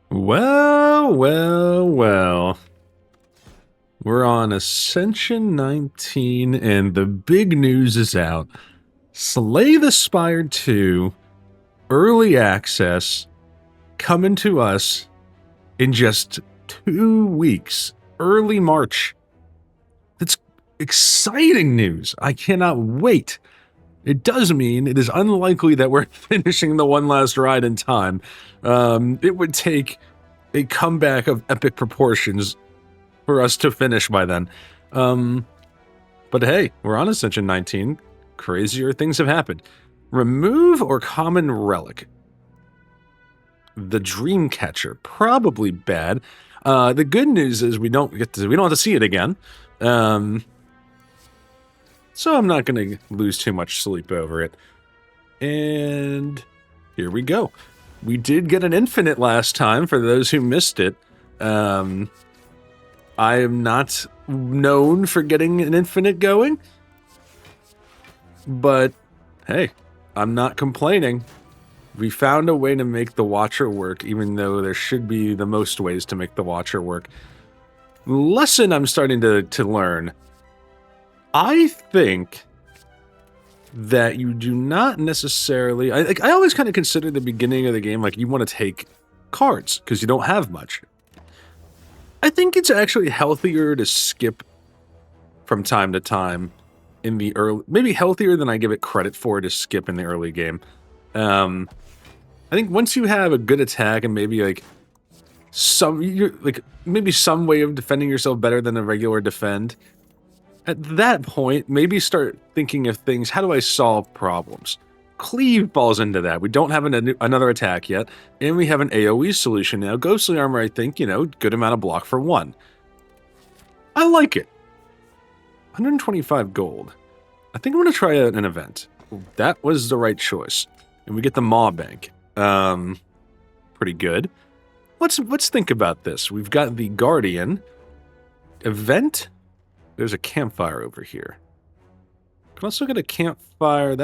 Well, well, well. We're on Ascension 19, and the big news is out. Slay the Spire 2, early access, coming to us in just 2 weeks, early March. That's exciting news. I cannot wait. It does mean it is unlikely that we're finishing the one last ride in time. It would take a comeback of epic proportions for us to finish by then. But hey, we're on Ascension 19. Crazier things have happened. Remove or common relic. The Dreamcatcher, probably bad. The good news is we don't have to see it again. So I'm not going to lose too much sleep over it. And here we go. We did get an infinite last time for those who missed it. I am not known for getting an infinite going. But hey, I'm not complaining. We found a way to make the Watcher work, even though there should be the most ways to make the Watcher work. Lesson I'm starting to learn. I think that you do not necessarily... I always kind of consider the beginning of the game like you want to take cards, because you don't have much. I think it's actually healthier to skip from time to time in the early... Maybe healthier than I give it credit for to skip in the early game. I think once you have a good attack and maybe like maybe some way of defending yourself better than a regular defend, at that point, maybe start thinking of things, how do I solve problems? Cleave falls into that. We don't have another attack yet, and we have an AoE solution now. Ghostly Armor, I think, good amount of block for 1. I like it. 125 gold. I think I'm going to try an event. That was the right choice. And we get the Maw Bank. Pretty good. Let's think about this. We've got the Guardian. Event. There's a campfire over here. Can also get a campfire.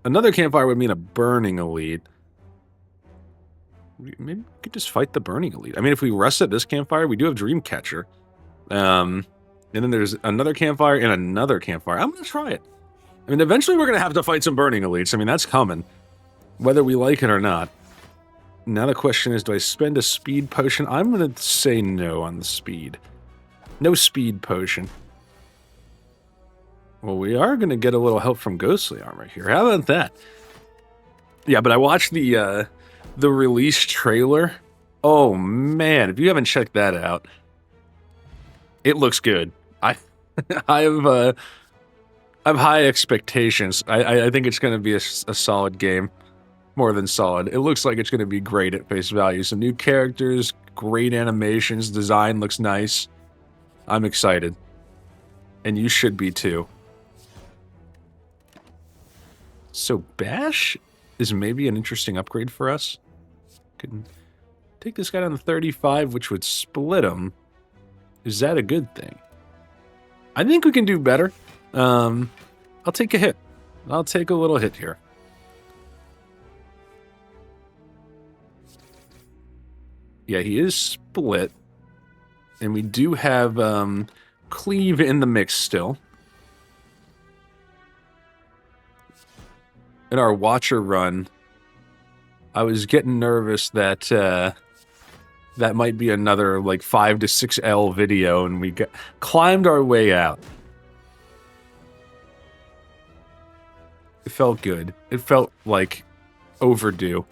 Another campfire would mean a burning elite. Maybe we could just fight the burning elite. I mean, if we rest at this campfire, we do have Dreamcatcher. And then there's another campfire and another campfire. I'm going to try it. I mean, eventually we're going to have to fight some burning elites. I mean, that's coming. Whether we like it or not. Now the question is, do I spend a speed potion? I'm going to say no on the speed. No speed potion. Well, we are going to get a little help from Ghostly Armor here. How about that? Yeah, but I watched the release trailer. Oh, man. If you haven't checked that out, it looks good. I have high expectations. I think it's going to be a solid game. More than solid. It looks like it's going to be great at face value. Some new characters, great animations, design looks nice. I'm excited. And you should be too. So Bash is maybe an interesting upgrade for us. Could take this guy down to 35, which would split him. Is that a good thing? I think we can do better. I'll take a hit. I'll take a little hit here. Yeah, he is split. And we do have Cleave in the mix still. In our Watcher run, I was getting nervous that that might be another like 5 to 6L video, and we climbed our way out. It felt good. It felt like overdue.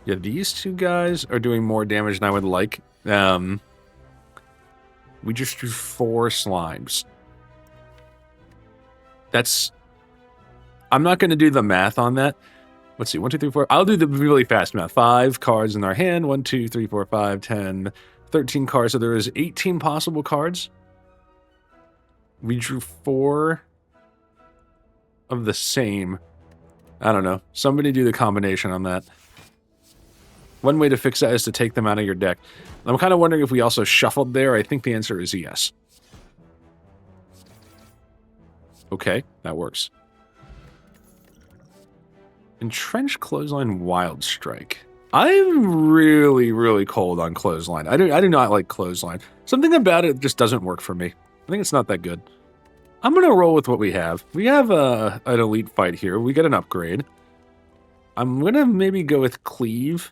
Yeah, these two guys are doing more damage than I would like. We just drew 4 slimes. I'm not going to do the math on that. Let's see, 1, 2, 3, 4. I'll do the really fast math. 5 cards in our hand. 1, 2, 3, 4, 5, 10, 13 cards. So there is 18 possible cards. We drew 4 of the same. I don't know. Somebody do the combination on that. One way to fix that is to take them out of your deck. I'm kind of wondering if we also shuffled there. I think the answer is yes. Okay, that works. Entrenched Clothesline Wild Strike. I'm really, really cold on clothesline. I do not like clothesline. Something about it just doesn't work for me. I think it's not that good. I'm gonna roll with what we have. We have an elite fight here. We get an upgrade. I'm gonna maybe go with cleave.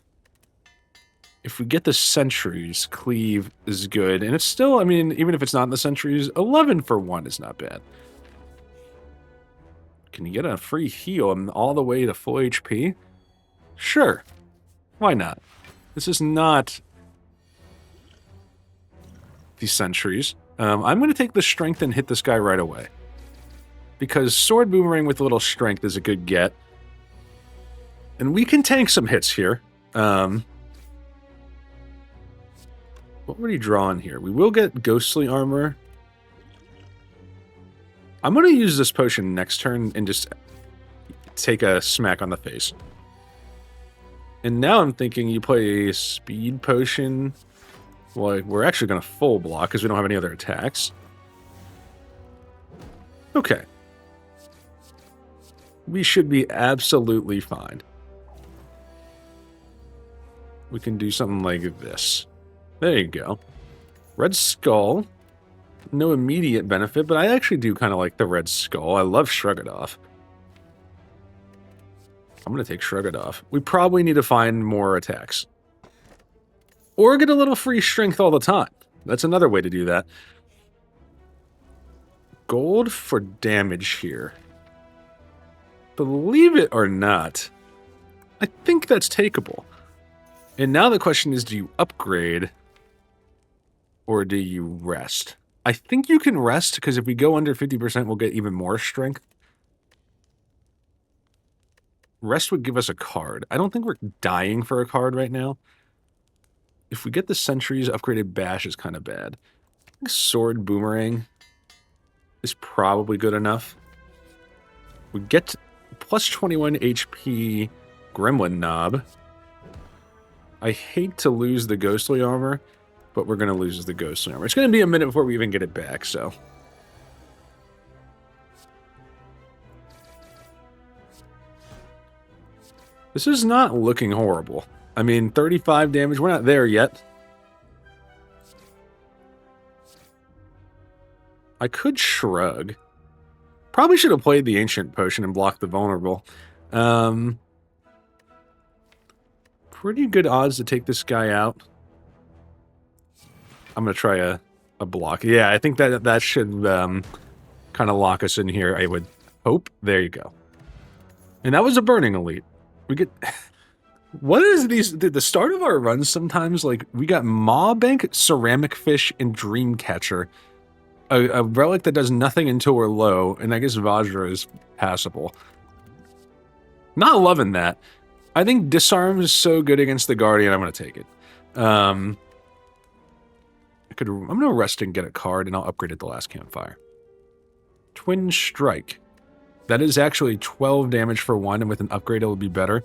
If we get the sentries, cleave is good. And it's still, I mean, even if it's not in the sentries, 11 for 1 is not bad. Can you get a free heal and all the way to full HP? Sure. Why not? This is not the sentries. I'm going to take the strength and hit this guy right away. Because sword boomerang with a little strength is a good get. And we can tank some hits here. What would he draw in here? We will get ghostly armor. I'm going to use this potion next turn and just take a smack on the face. And now I'm thinking you play a speed potion. Well, we're actually going to full block because we don't have any other attacks. Okay. We should be absolutely fine. We can do something like this. There you go. Red Skull. No immediate benefit, but I actually do kind of like the Red Skull. I love Shrug It Off. I'm going to take Shrug It Off. We probably need to find more attacks. Or get a little free strength all the time. That's another way to do that. Gold for damage here. Believe it or not, I think that's takeable. And now the question is, do you upgrade or do you rest? I think you can rest, because if we go under 50%, we'll get even more strength. Rest would give us a card. I don't think we're dying for a card right now. If we get the sentries, upgraded bash is kind of bad. I think sword boomerang is probably good enough. We get plus 21 HP gremlin knob. I hate to lose the ghostly armor, but we're going to lose the ghostly armor. It's going to be a minute before we even get it back, so. This is not looking horrible. I mean, 35 damage. We're not there yet. I could shrug. Probably should have played the ancient potion and blocked the vulnerable. Pretty good odds to take this guy out. I'm going to try a block. Yeah, I think that should kind of lock us in here, I would hope. There you go. And that was a burning elite. We get... What is these... The start of our runs sometimes, like, we got Maw Bank, Ceramic Fish, and Dreamcatcher. A relic that does nothing until we're low, and I guess Vajra is passable. Not loving that. I think Disarm is so good against the Guardian, I'm going to take it. I'm going to rest and get a card, and I'll upgrade it the last campfire. Twin Strike. That is actually 12 damage for 1, and with an upgrade, it'll be better.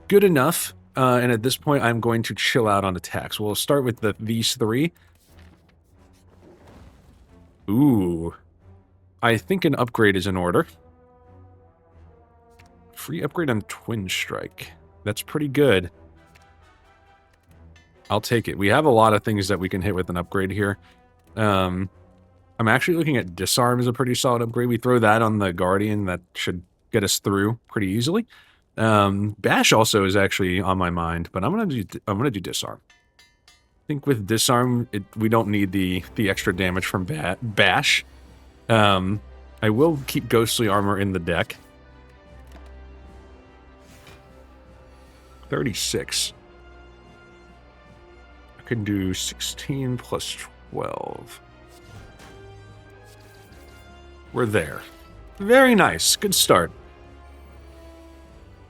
Good enough, and at this point, I'm going to chill out on attacks. We'll start with these 3. Ooh. I think an upgrade is in order. Free upgrade on Twin Strike. That's pretty good. I'll take it. We have a lot of things that we can hit with an upgrade here. I'm actually looking at Disarm as a pretty solid upgrade. We throw that on the Guardian. That should get us through pretty easily. Bash also is actually on my mind, but I'm gonna do Disarm. I think with Disarm, we don't need the extra damage from Bash. I will keep Ghostly Armor in the deck. 36. I can do 16 plus 12. We're there. Very nice. Good start.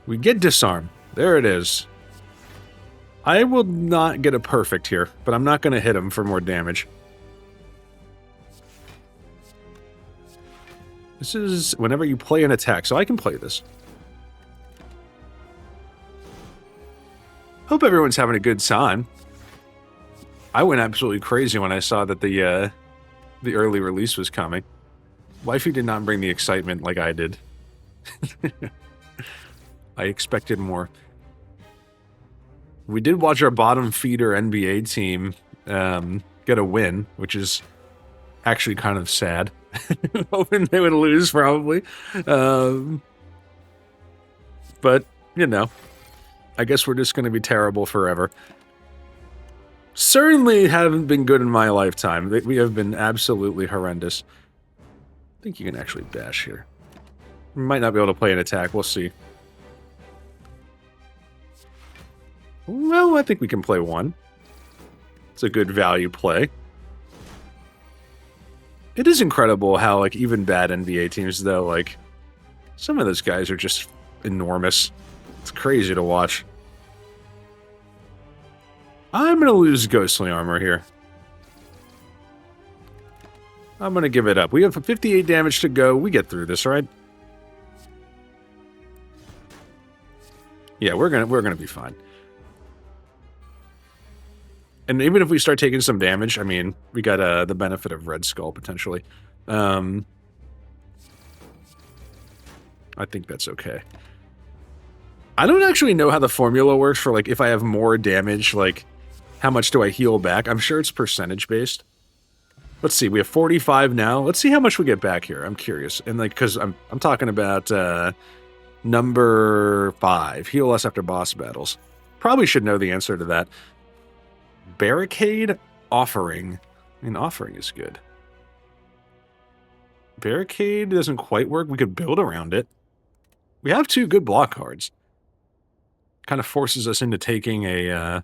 We get Disarm. There it is. I will not get a perfect here, but I'm not going to hit him for more damage. This is whenever you play an attack, so I can play this. Hope everyone's having a good time. I went absolutely crazy when I saw that the early release was coming. Wifey did not bring the excitement like I did. I expected more. We did watch our bottom feeder NBA team get a win, which is actually kind of sad. Hoping they would lose, probably. But, you know, I guess we're just going to be terrible forever. Certainly haven't been good in my lifetime. We have been absolutely horrendous. I think you can actually dash here. We might not be able to play an attack. We'll see. Well, I think we can play one. It's a good value play. It is incredible how, like, even bad NBA teams, though, like, some of those guys are just enormous. It's crazy to watch. I'm going to lose Ghostly Armor here. I'm going to give it up. We have 58 damage to go. We get through this, right? Yeah, we're gonna be fine. And even if we start taking some damage, I mean, we got the benefit of Red Skull, potentially. I think that's okay. I don't actually know how the formula works for, like, if I have more damage, like, how much do I heal back? I'm sure it's percentage-based. Let's see, we have 45 now. Let's see how much we get back here. I'm curious. And, like, because I'm talking about number 5. Heal us after boss battles. Probably should know the answer to that. Barricade, Offering. I mean, Offering is good. Barricade doesn't quite work. We could build around it. We have 2 good block cards. Kind of forces us into taking an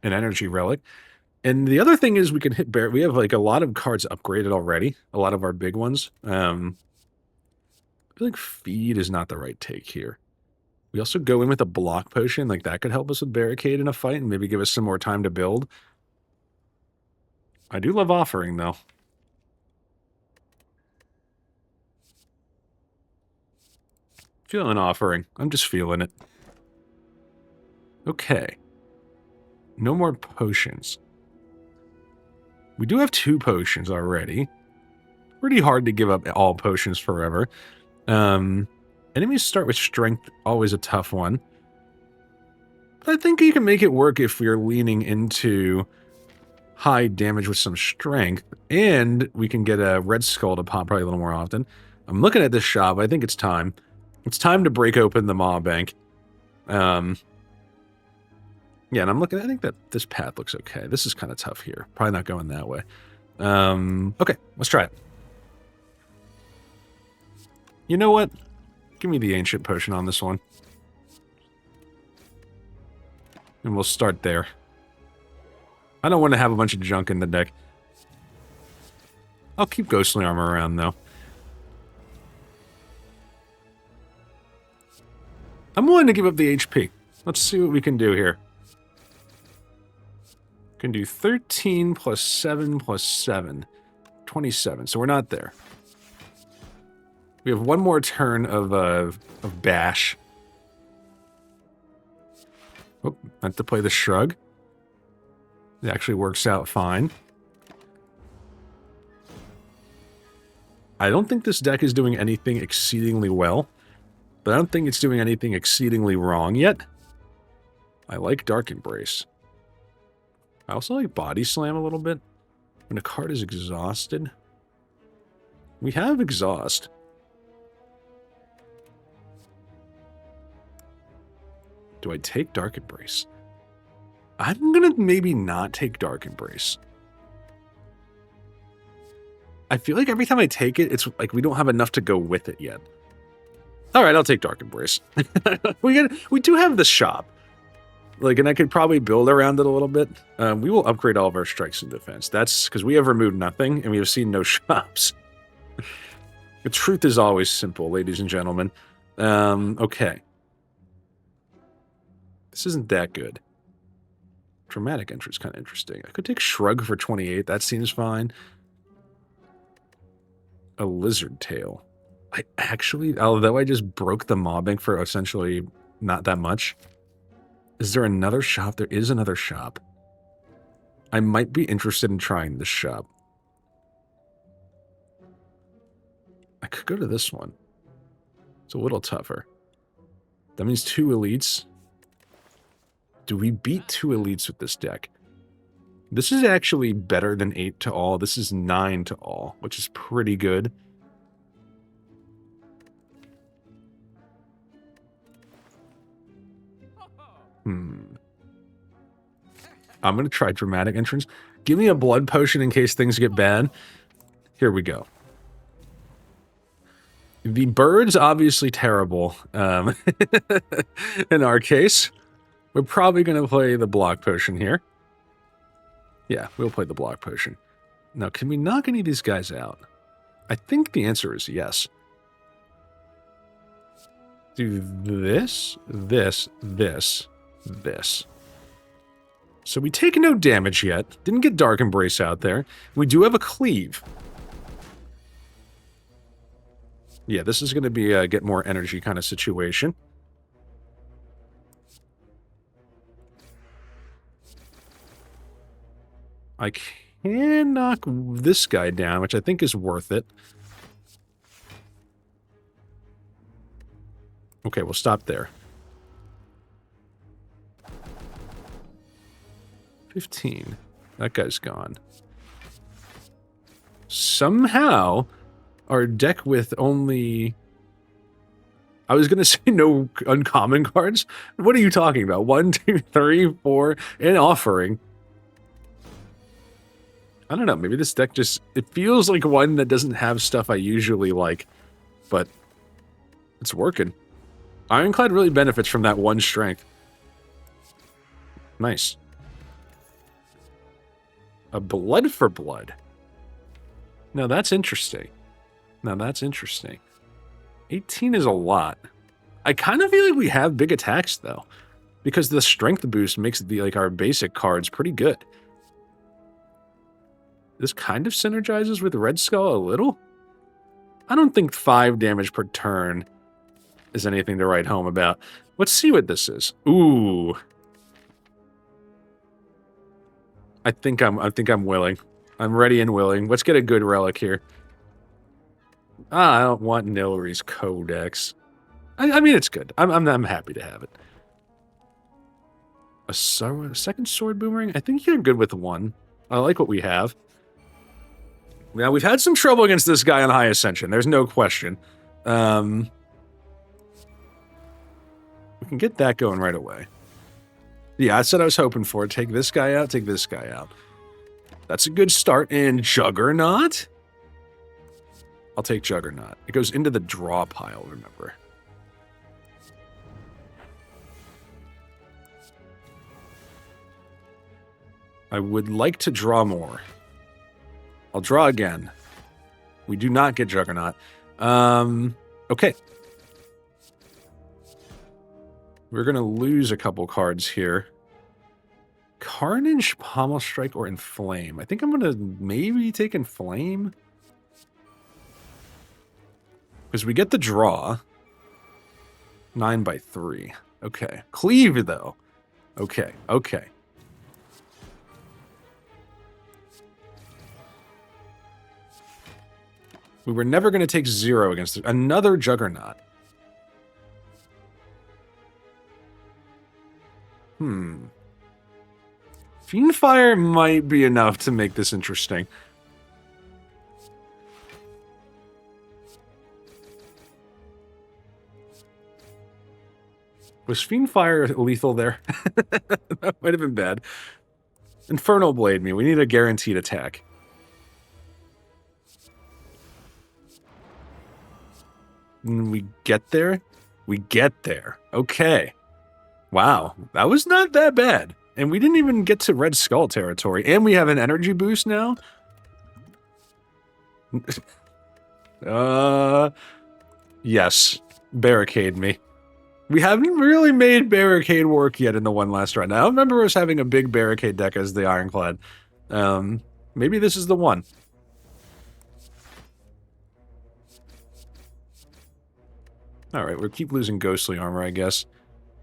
energy relic. And the other thing is we can hit bear. We have, like, a lot of cards upgraded already. A lot of our big ones. I feel like Feed is not the right take here. We also go in with a block potion. Like, that could help us with Barricade in a fight and maybe give us some more time to build. I do love Offering, though. Feeling Offering. I'm just feeling it. Okay. No more potions. We do have 2 potions already. Pretty hard to give up all potions forever. Enemies start with strength, always a tough one. But I think you can make it work if we're leaning into high damage with some strength. And we can get a Red Skull to pop probably a little more often. I'm looking at this shop. I think it's time. It's time to break open the Maw Bank. Yeah, and I'm looking, I think that this path looks okay. This is kind of tough here. Probably not going that way. Okay, let's try it. You know what? Give me the Ancient Potion on this one. And we'll start there. I don't want to have a bunch of junk in the deck. I'll keep Ghostly Armor around, though. I'm willing to give up the HP. Let's see what we can do here. Can do 13 plus 7 plus 7. 27, so we're not there. We have one more turn of Bash. Oh, meant to play the Shrug. It actually works out fine. I don't think this deck is doing anything exceedingly well, but I don't think it's doing anything exceedingly wrong yet. I like Dark Embrace. I also like Body Slam a little bit. When a card is exhausted. We have Exhaust. Do I take Dark Embrace? I'm gonna maybe not take Dark Embrace. I feel like every time I take it, it's like we don't have enough to go with it yet. Alright, I'll take Dark Embrace. We do have the shop. Like, and I could probably build around it a little bit. We will upgrade all of our strikes and defense. That's because we have removed nothing, and we have seen no shops. The truth is always simple, ladies and gentlemen. Okay. This isn't that good. Dramatic entry is kind of interesting. I could take Shrug for 28. That seems fine. A Lizard Tail. I actually, although I just broke the Maw Bank for essentially not that much. Is there another shop? There is another shop. I might be interested in trying this shop. I could go to this one. It's a little tougher. That means 2 elites. Do we beat 2 elites with this deck? This is actually better than 8 to all. This is 9 to all, which is pretty good. I'm going to try Dramatic Entrance. Give me a blood potion in case things get bad. Here we go. The bird's obviously terrible. In our case, we're probably going to play the block potion here. Yeah, we'll play the block potion. Now, can we knock any of these guys out? I think the answer is yes. Do this, this, this, this. So we take no damage yet. Didn't get Dark Embrace out there. We do have a cleave. Yeah, this is going to be a get more energy kind of situation. I can knock this guy down, which I think is worth it. Okay, we'll stop there. 15. That guy's gone. Somehow, our deck with only... I was going to say no uncommon cards. What are you talking about? 1, 2, 3, 4, and offering. I don't know, maybe this deck just... It feels like one that doesn't have stuff I usually like, but it's working. Ironclad really benefits from that 1 strength. Nice. A blood for blood. Now that's interesting. 18 is a lot. I kind of feel like we have big attacks, though, because the strength boost makes our basic cards pretty good. This kind of synergizes with Red Skull a little. I don't think 5 damage per turn is anything to write home about. Let's see what this is. Ooh. I think I'm willing. I'm ready and willing. Let's get a good relic here. I don't want Nilari's Codex. I mean, it's good. I'm happy to have it. A second sword boomerang? I think you're good with 1. I like what we have. Now, we've had some trouble against this guy on High Ascension. There's no question. We can get that going right away. Yeah, that's what I was hoping for. Take this guy out, take this guy out. That's a good start. And Juggernaut? I'll take Juggernaut. It goes into the draw pile, remember. I would like to draw more. I'll draw again. We do not get Juggernaut. Okay. We're going to lose a couple cards here. Carnage, Pommel Strike, or Inflame. I think I'm going to maybe take Inflame. Because we get the draw. 9 by 3. Okay. Cleave, though. Okay. Okay. We were never going to take 0 against another Juggernaut. Fiendfire might be enough to make this interesting. Was Fiendfire lethal there? That might have been bad. Infernal Blade me. We need a guaranteed attack. And we get there? We get there. Okay. Wow. That was not that bad. And we didn't even get to Red Skull territory. And we have an energy boost now? Yes. Barricade me. We haven't really made Barricade work yet in the one last run. I don't remember us having a big Barricade deck as the Ironclad. Maybe this is the one. Alright, we'll keep losing Ghostly Armor, I guess.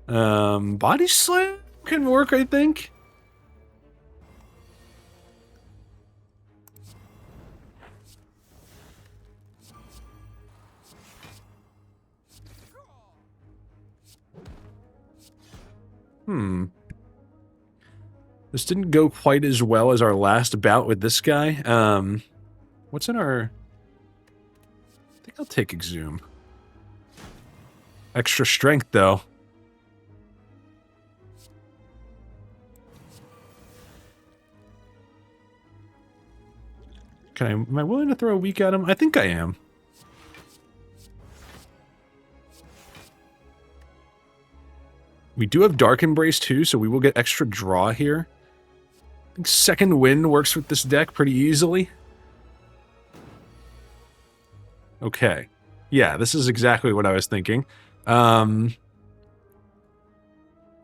Body Slam can work, I think. This didn't go quite as well as our last bout with this guy. What's in our... I think I'll take Exhume. Extra strength, though. Am I willing to throw a weak at him? I think I am. We do have Dark Embrace, too, so we will get extra draw here. I think Second Wind works with this deck pretty easily. Okay. Yeah, this is exactly what I was thinking. I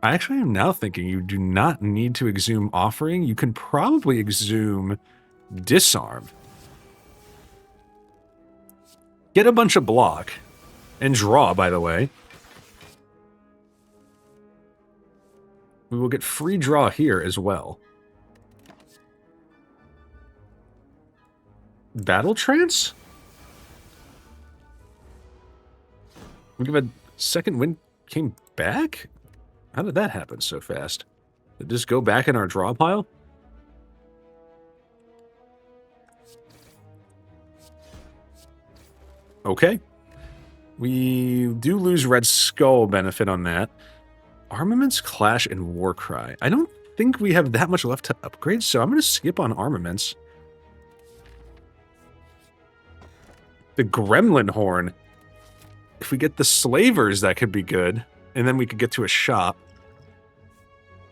actually am now thinking you do not need to Exhume Offering. You can probably Exhume Disarm. Get a bunch of block. And draw, by the way. We will get free draw here as well. Battle Trance? We give a Second Wind came back? How did that happen so fast? Did it just go back in our draw pile? Okay. We do lose Red Skull benefit on that. Armaments, Clash, and Warcry. I don't think we have that much left to upgrade, so I'm going to skip on Armaments. The Gremlin Horn. If we get the Slavers, that could be good. And then we could get to a shop.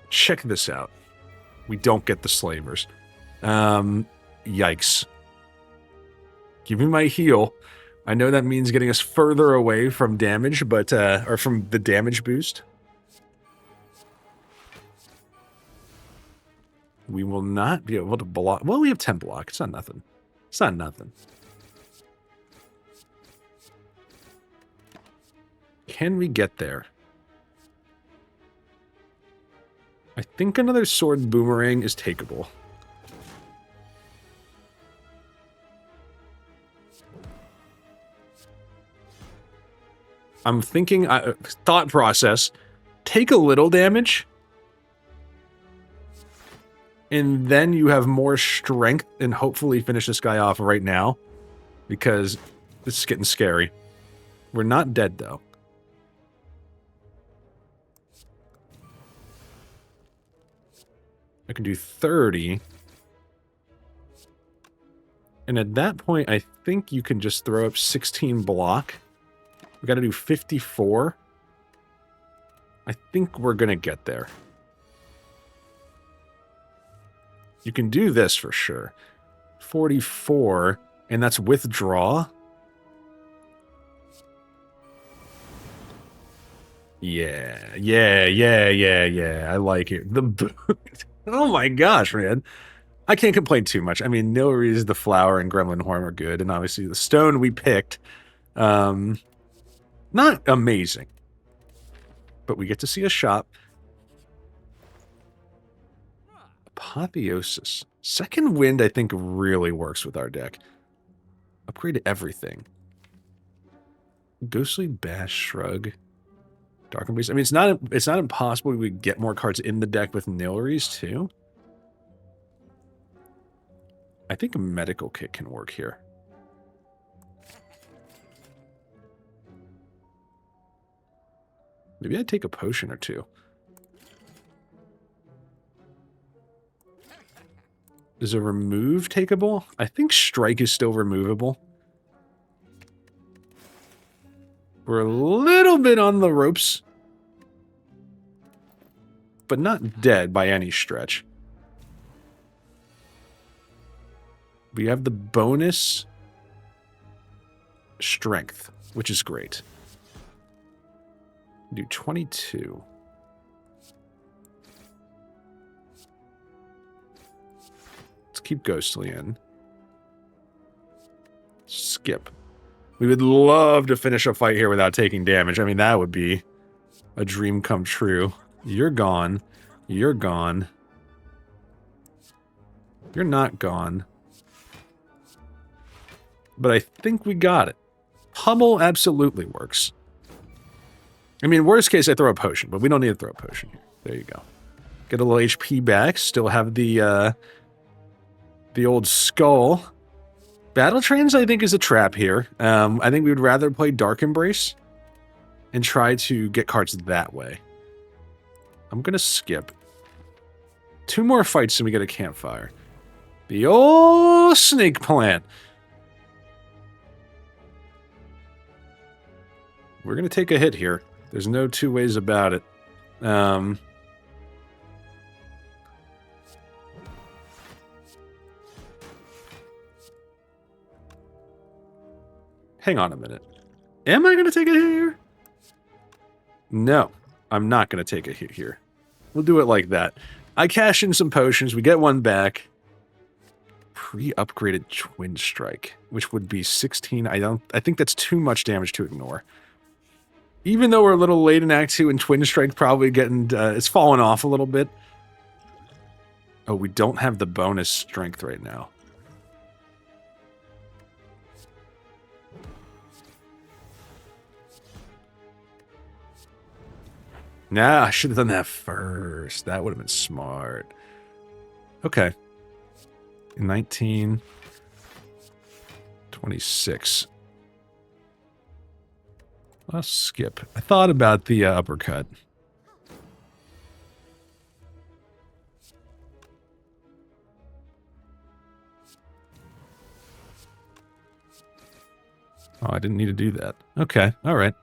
Check this out. We don't get the Slavers. Yikes. Give me my heal. I know that means getting us further away from damage, but, or from the damage boost. We will not be able to block. Well, we have 10 block. It's not nothing. It's not nothing. Can we get there? I think another Sword Boomerang is takeable. I'm thinking, thought process, take a little damage, and then you have more strength and hopefully finish this guy off right now, because this is getting scary. We're not dead, though. I can do 30. And at that point, I think you can just throw up 16 block. We got to do 54. I think we're going to get there. You can do this for sure. 44, and that's withdraw. Yeah. I like it. Oh my gosh, man. I can't complain too much. I mean, Nilry's, the Flower, and Gremlin Horn are good, and obviously the stone we picked. Not amazing. But we get to see a shop. Apotheosis. Second Wind, I think, really works with our deck. Upgrade everything. Ghostly Bash, Shrug. Dark Embrace. I mean, it's not impossible we would get more cards in the deck with Nilry's, too. I think a Medical Kit can work here. Maybe I'd take a potion or two. Is a remove takeable? I think strike is still removable. We're a little bit on the ropes, but not dead by any stretch. We have the bonus strength, which is great. Do 22. Let's keep Ghostly in. Skip. We would love to finish a fight here without taking damage. I mean, that would be a dream come true. You're gone. You're gone. You're not gone. But I think we got it. Pummel absolutely works. I mean, worst case, I throw a potion, but we don't need to throw a potion here. There you go. Get a little HP back. Still have the old skull. Battle Trans, I think, is a trap here. I think we would rather play Dark Embrace and try to get cards that way. I'm going to skip. 2 more fights and we get a campfire. The old snake plant. We're going to take a hit here. There's no 2 ways about it. Hang on a minute. Am I going to take a hit here? No, I'm not going to take a hit here. We'll do it like that. I cash in some potions. We get 1 back. Pre-upgraded Twin Strike, which would be 16. I think that's too much damage to ignore. Even though we're a little late in Act 2 and Twin Strike probably getting... it's fallen off a little bit. Oh, we don't have the bonus strength right now. Nah, I should have done that first. That would have been smart. Okay. 19. 26. I'll skip. I thought about the uppercut. Oh, I didn't need to do that. Okay, all right.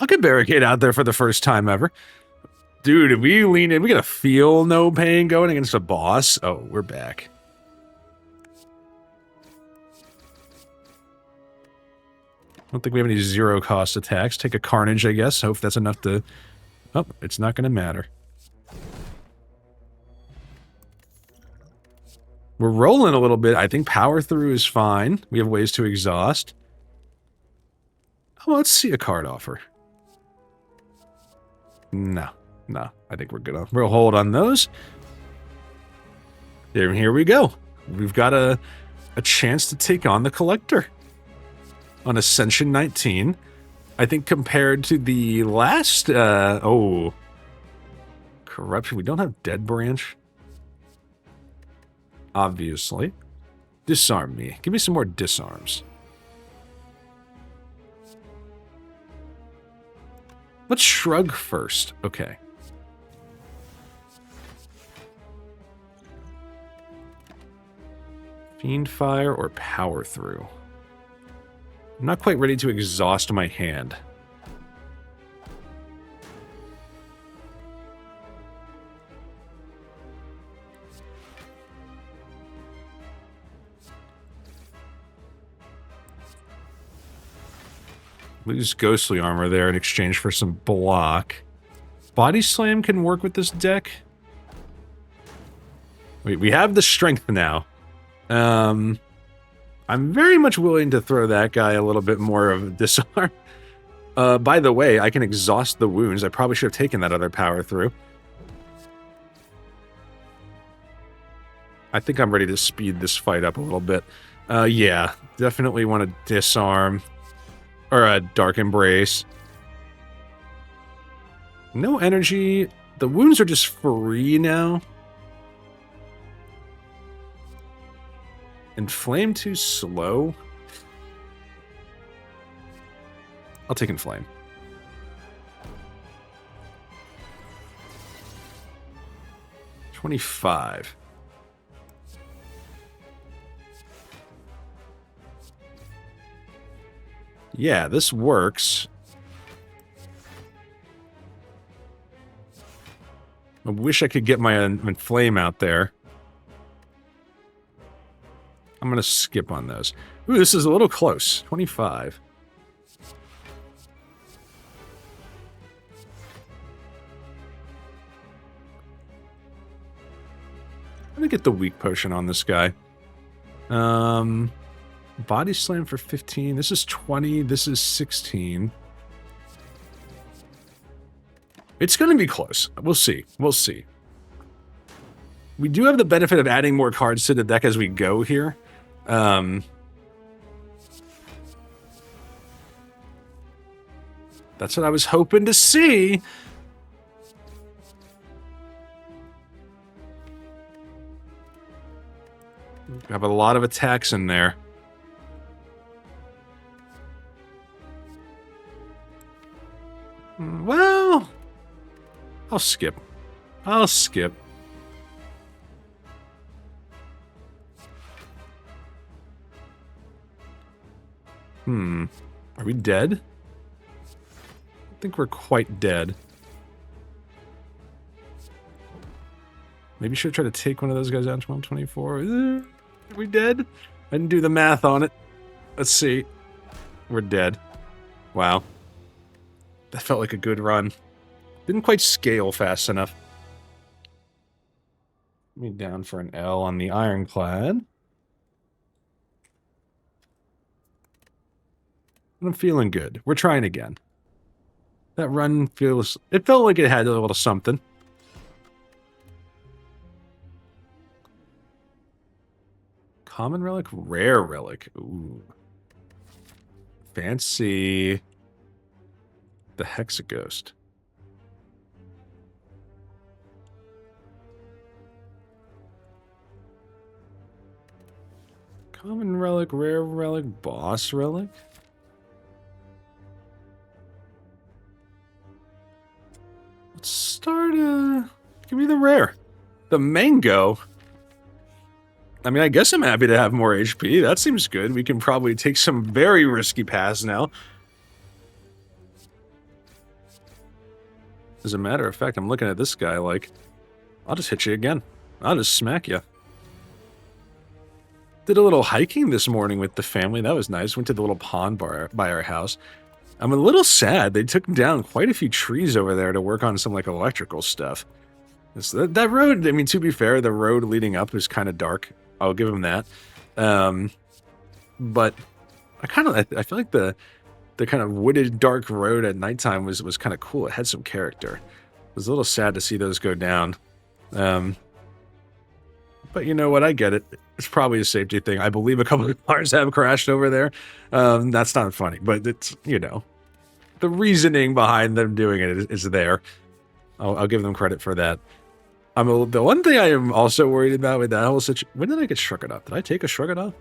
I'll get Barricade out there for the first time ever. Dude, if we lean in, we got a feel no pain going against a boss. Oh, we're back. I don't think we have any 0-cost attacks. Take a Carnage, I guess. Hope that's enough to... Oh, it's not going to matter. We're rolling a little bit. I think Power Through is fine. We have ways to exhaust. Oh, let's see a card offer. No. No, I think we're good. We'll hold on those. Here we go. We've got a chance to take on the Collector on Ascension 19. I think compared to the last... oh. Corruption. We don't have Dead Branch. Obviously. Disarm me. Give me some more disarms. Let's shrug first. Okay. Fiend Fire or Power Through? I'm not quite ready to exhaust my hand. Lose Ghostly Armor there in exchange for some block. Body Slam can work with this deck. We have the strength now. I'm very much willing to throw that guy a little bit more of a disarm. By the way, I can exhaust the wounds. I probably should have taken that other Power Through. I think I'm ready to speed this fight up a little bit. Yeah, definitely want to disarm. Or a Dark Embrace. No energy. The wounds are just free now. Inflame too slow. I'll take Inflame. $25. Yeah, this works. I wish I could get my Inflame out there. I'm going to skip on those. Ooh, this is a little close. 25. I'm going to get the weak potion on this guy. Body Slam for 15. This is 20. This is 16. It's going to be close. We'll see. We'll see. We do have the benefit of adding more cards to the deck as we go here. That's what I was hoping to see. Have a lot of attacks in there. Well, I'll skip. I'll skip. Are we dead? I think we're quite dead. Maybe you should try to take one of those guys out. 1224. Are we dead? I didn't do the math on it. Let's see. We're dead. Wow. That felt like a good run. Didn't quite scale fast enough. Me down for an L on the ironclad. I'm feeling good. We're trying again. That run feels... It felt like it had a little something. Common relic, rare relic. Ooh. Fancy. The Hexaghost. Common relic, rare relic, boss relic. Let's start, give me the rare. The mango. I mean, I guess I'm happy to have more HP. That seems good. We can probably take some very risky paths now. As a matter of fact, I'm looking at this guy like, I'll just hit you again. I'll just smack you. Did a little hiking this morning with the family. That was nice. Went to the little pond bar by our house. I'm a little sad. They took down quite a few trees over there to work on some, like, electrical stuff. That road, I mean, to be fair, the road leading up is kind of dark. I'll give them that. But I feel like the kind of wooded, dark road at nighttime was kind of cool. It had some character. It was a little sad to see those go down. But you know what? I get it. It's probably a safety thing. I believe a couple of cars have crashed over there. That's not funny, but it's, you know, the reasoning behind them doing it is there. I'll give them credit for that. The one thing I am also worried about with that whole situation... When did I get Shrugged Off? Did I take a Shrugged Off?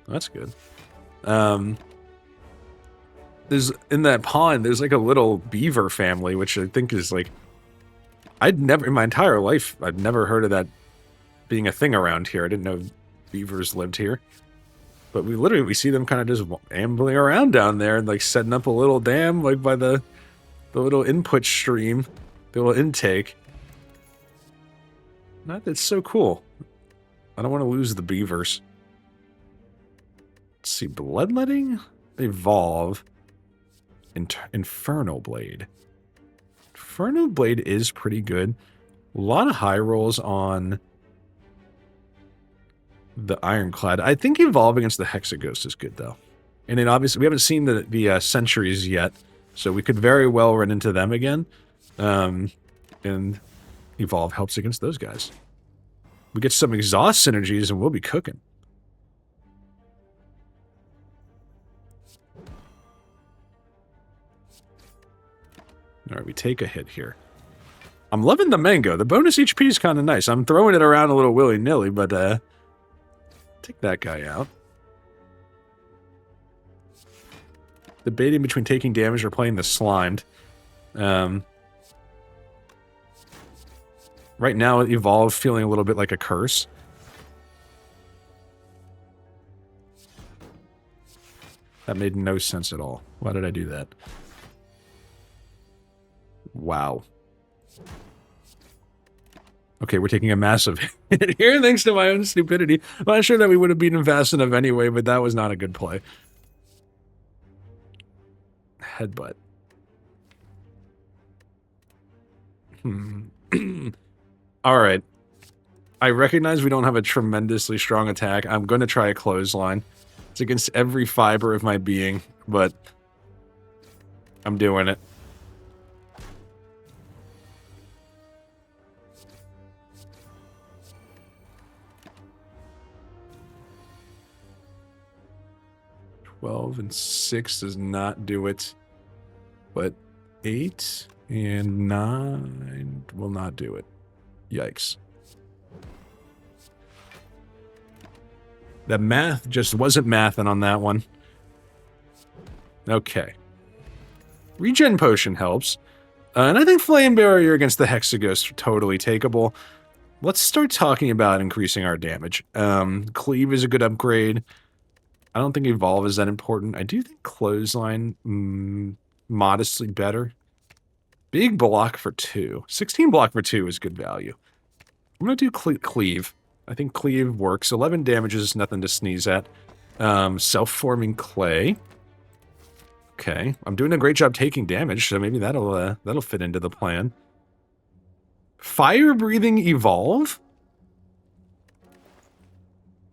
Oh, that's good. There's, in that pond, there's like a little beaver family, which I think is like... in my entire life, I've never heard of that being a thing around here. I didn't know beavers lived here. But we see them kind of just ambling around down there and like setting up a little dam like by the little input stream, the little intake. That's so cool. I don't want to lose the beavers. Let's see, bloodletting? Evolve. Inferno Blade. Inferno Blade is pretty good. A lot of high rolls on the Ironclad. I think Evolve against the Hexaghost is good, though. And then obviously, we haven't seen the Sentries yet, so we could very well run into them again. And Evolve helps against those guys. We get some exhaust synergies and we'll be cooking. Alright, we take a hit here. I'm loving the mango. The bonus HP is kind of nice. I'm throwing it around a little willy-nilly, but take that guy out. Debating between taking damage or playing the Slimed. Right now, Evolve feeling a little bit like a curse. That made no sense at all. Why did I do that? Wow. Okay, we're taking a massive hit here thanks to my own stupidity. I'm not sure that we would have beaten fast enough anyway, but that was not a good play. Headbutt. Alright. I recognize we don't have a tremendously strong attack. I'm going to try a clothesline. It's against every fiber of my being, but I'm doing it. And 6 does not do it, but 8 and 9 will not do it. Yikes. The math just wasn't mathing on that one. Okay. Regen potion helps. And I think Flame Barrier against the Hexaghost are totally takeable. Let's start talking about increasing our damage. Cleave is a good upgrade. I don't think Evolve is that important. I do think Clothesline, modestly better. Big block for 2. 16 block for 2 is good value. I'm going to do Cleave. I think Cleave works. 11 damage is nothing to sneeze at. Self-forming clay. Okay, I'm doing a great job taking damage, so maybe that'll fit into the plan. Fire-breathing Evolve?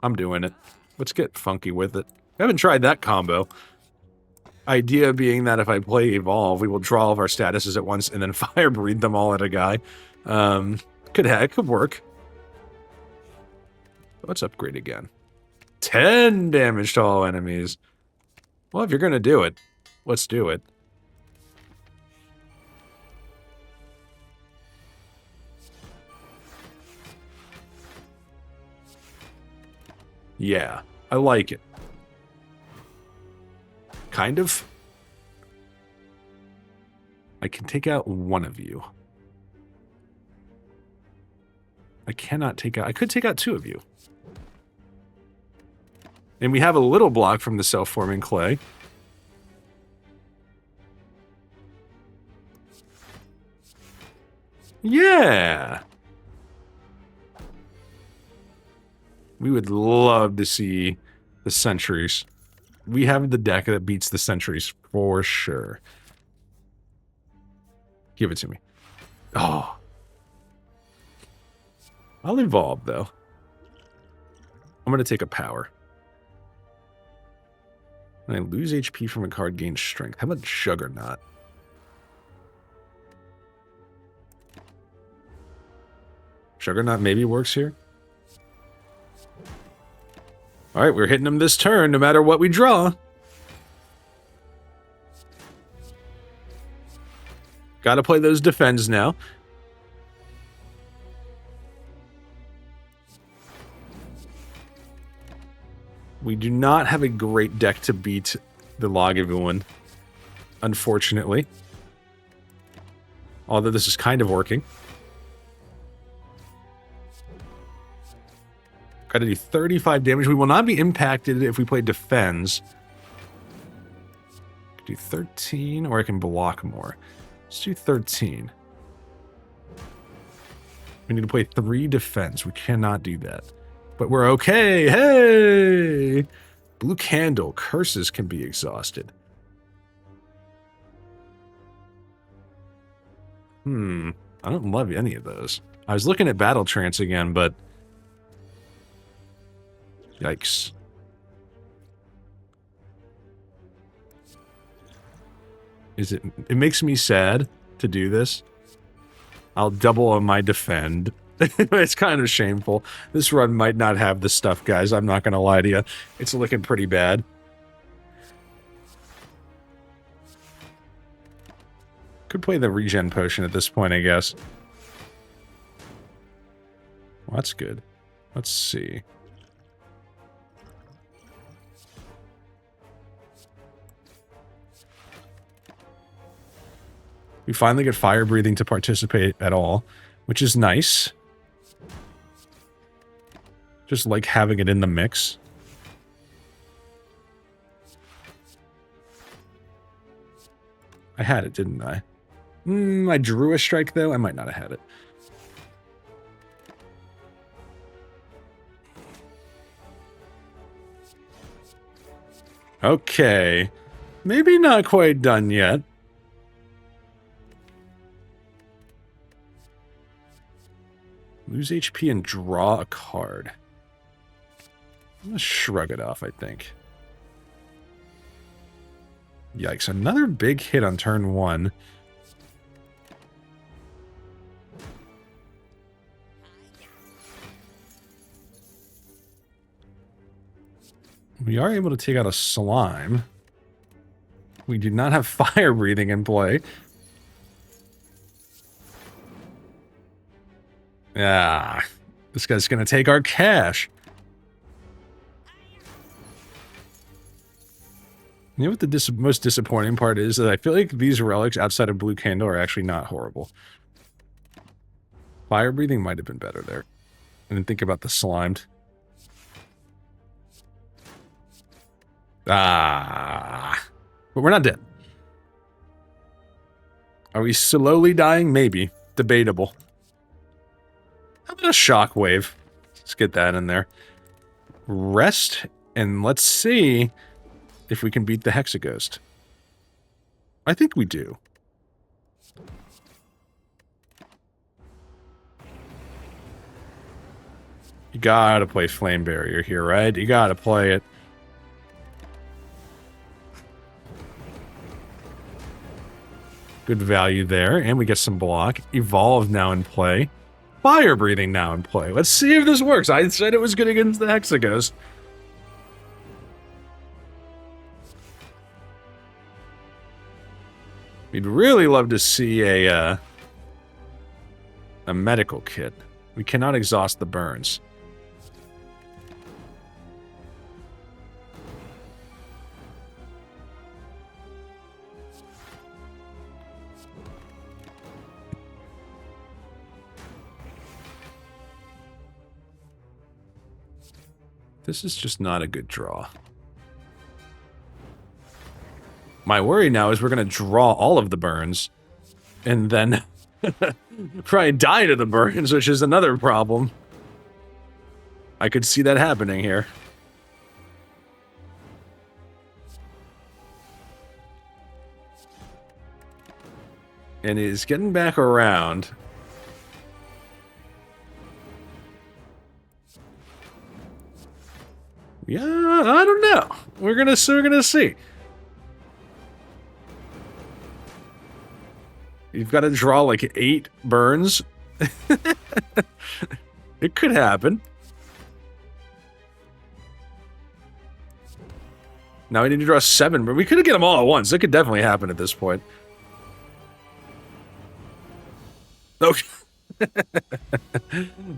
I'm doing it. Let's get funky with it. I haven't tried that combo. Idea being that if I play Evolve, we will draw all of our statuses at once and then fire-breathe them all at a guy. Could work. Let's upgrade again. 10 damage to all enemies. Well, if you're gonna do it, let's do it. Yeah, I like it. Kind of. I can take out one of you. I cannot take out... I could take out 2 of you. And we have a little block from the self-forming clay. Yeah! We would love to see the sentries. We have the deck that beats the sentries for sure. Give it to me. Oh. I'll evolve, though. I'm going to take a power. When I lose HP from a card, gain strength. How about Juggernaut? Juggernaut maybe works here. Alright, we're hitting him this turn, no matter what we draw. Gotta play those defends now. We do not have a great deck to beat the Lagavulin, unfortunately. Although this is kind of working. Gotta do 35 damage. We will not be impacted if we play defends. Do 13, or I can block more. Let's do 13. We need to play 3 defense. We cannot do that. But we're okay. Hey! Blue Candle. Curses can be exhausted. I don't love any of those. I was looking at Battle Trance again, but... Yikes. It makes me sad to do this. I'll double on my defend. It's kind of shameful. This run might not have the stuff, guys. I'm not going to lie to you. It's looking pretty bad. Could play the regen potion at this point, I guess. Well, that's good. Let's see. We finally get fire breathing to participate at all, which is nice. Just like having it in the mix. I had it, didn't I? I drew a strike, though. I might not have had it. Okay. Maybe not quite done yet. Lose HP and draw a card. I'm gonna shrug it off, I think. Yikes, another big hit on turn 1. We are able to take out a slime. We do not have fire breathing in play. Ah, this guy's gonna take our cash. You know what the most disappointing part is? That I feel like these relics outside of Blue Candle are actually not horrible. Fire breathing might have been better there. I didn't think about the slimed. Ah. But we're not dead. Are we slowly dying? Maybe. Debatable. How about a shockwave? Let's get that in there. Rest, and let's see if we can beat the Hexaghost. I think we do. You gotta play Flame Barrier here, right? You gotta play it. Good value there, and we get some block. Evolve now in play. Fire breathing now in play. Let's see if this works. I said it was good against the Hexaghost. We'd really love to see a medical kit. We cannot exhaust the burns. This is just not a good draw. My worry now is we're going to draw all of the burns and then probably die to the burns, which is another problem. I could see that happening here. And he's getting back around. Yeah, I don't know. We're gonna see. You've got to draw like 8 burns. It could happen. Now we need to draw 7, but we could get them all at once. It could definitely happen at this point. Okay.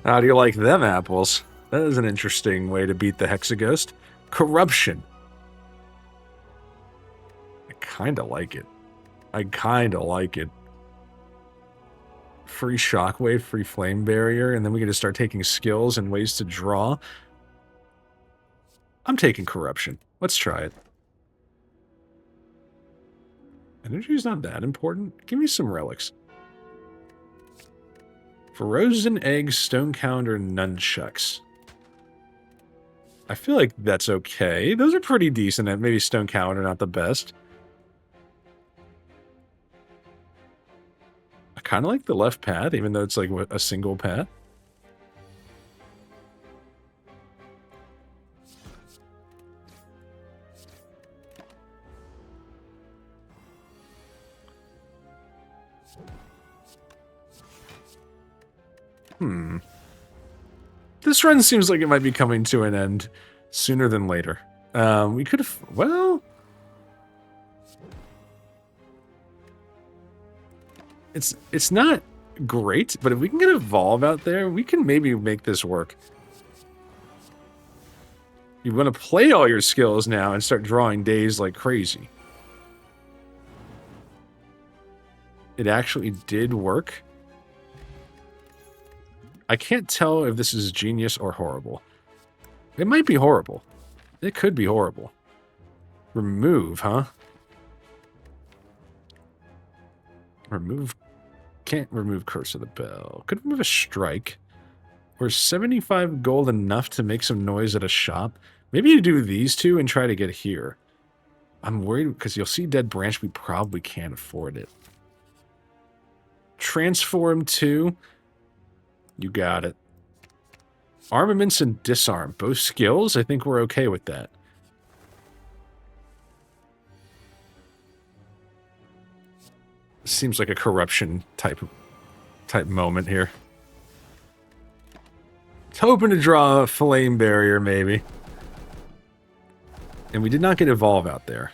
How do you like them apples? That is an interesting way to beat the Hexaghost. Corruption. I kind of like it. Free Shockwave, free Flame Barrier, and then we can just start taking skills and ways to draw. I'm taking Corruption. Let's try it. Energy is not that important. Give me some relics. Frozen Eggs, Stone Calendar, Nunchucks. I feel like that's okay. Those are pretty decent. Maybe Stone Calendar, not the best. I kind of like the left path, even though it's like a single path. This run seems like it might be coming to an end sooner than later. We could have... Well... It's not great, but if we can get Evolve out there, we can maybe make this work. You want to play all your skills now and start drawing days like crazy. It actually did work. I can't tell if this is genius or horrible. It might be horrible. It could be horrible. Remove, huh? Remove. Can't remove Curse of the Bell. Could remove a strike. Or 75 gold enough to make some noise at a shop? Maybe you do these two and try to get here. I'm worried because you'll see Dead Branch. We probably can't afford it. Transform 2. You got it. Armaments and Disarm. Both skills? I think we're okay with that. Seems like a corruption type moment here. Hoping to draw a Flame Barrier, maybe. And we did not get Evolve out there.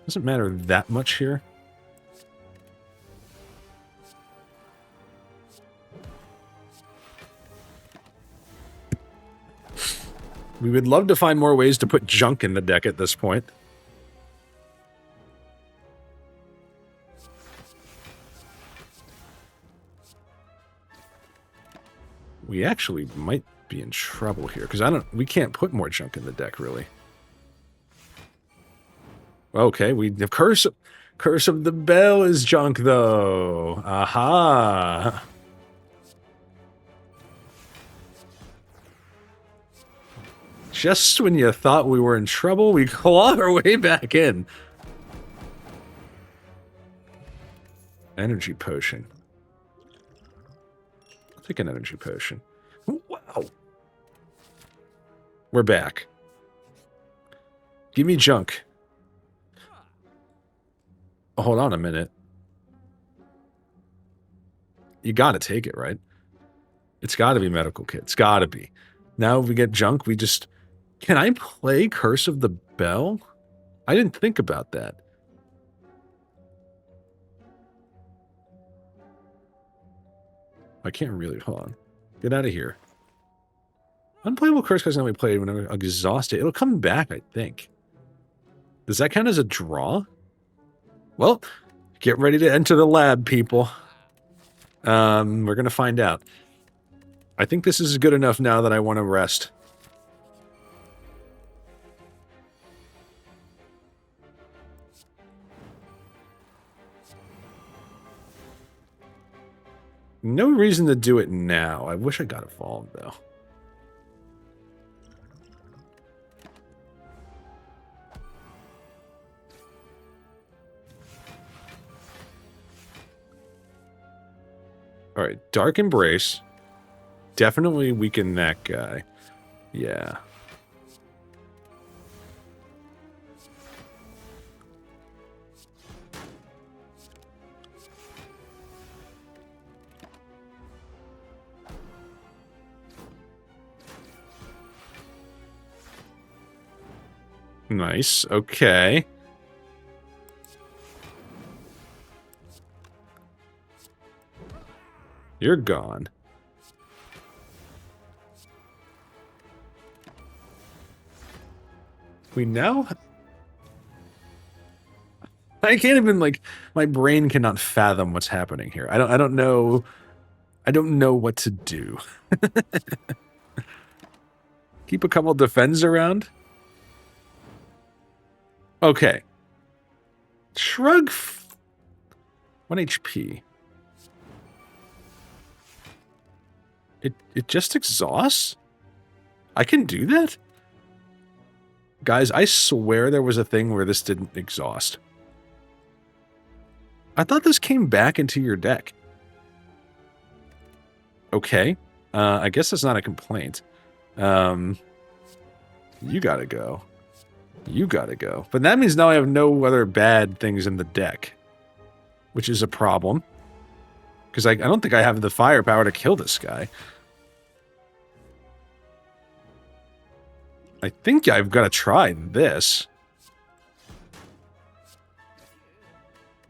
Doesn't matter that much here. We would love to find more ways to put junk in the deck at this point. We actually might be in trouble here, because we can't put more junk in the deck, really. Okay, we have Curse of the Bell is junk, though. Aha! Just when you thought we were in trouble, we claw our way back in. Energy potion. I'll take an energy potion. Wow. We're back. Give me junk. Oh, hold on a minute. You gotta take it, right? It's gotta be medical kit. It's gotta be. Now if we get junk, we just... Can I play Curse of the Bell? I didn't think about that. I can't really... Hold on. Get out of here. Unplayable curse cards can only be played when I'm exhausted. It'll come back, I think. Does that count as a draw? Well, get ready to enter the lab, people. We're going to find out. I think this is good enough now that I want to rest. No reason to do it now. I wish I got evolved, though. All right, Dark Embrace. Definitely weaken that guy. Yeah. Nice. Okay. You're gone. We now... I can't even, like... My brain cannot fathom what's happening here. I don't know... I don't know what to do. Keep a couple defends around? Okay. Shrug... 1 HP. It just exhausts? I can do that? Guys, I swear there was a thing where this didn't exhaust. I thought this came back into your deck. Okay. I guess that's not a complaint. You gotta go. You gotta go. But that means now I have no other bad things in the deck. Which is a problem. Because I don't think I have the firepower to kill this guy. I think I've got to try this.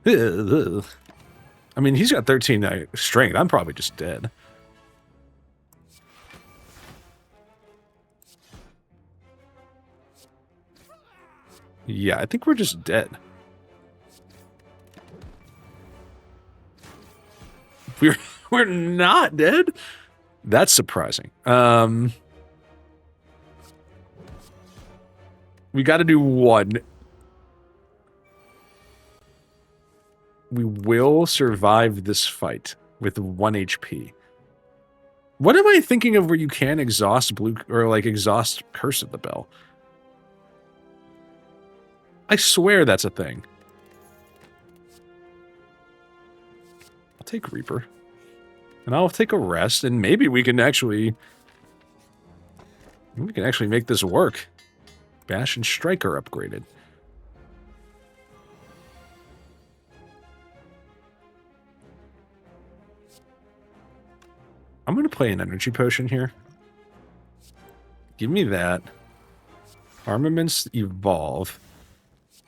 I mean, he's got 13 strength. I'm probably just dead. Yeah, I think we're just dead. We're not dead? That's surprising. We got to do one. We will survive this fight with 1 HP. What am I thinking of where you can exhaust blue or like exhaust Curse of the Bell? I swear that's a thing. I'll take Reaper. And I'll take a rest, and maybe we can actually make this work. Bash and Strike are upgraded. I'm going to play an energy potion here. Give me that. Armaments evolve.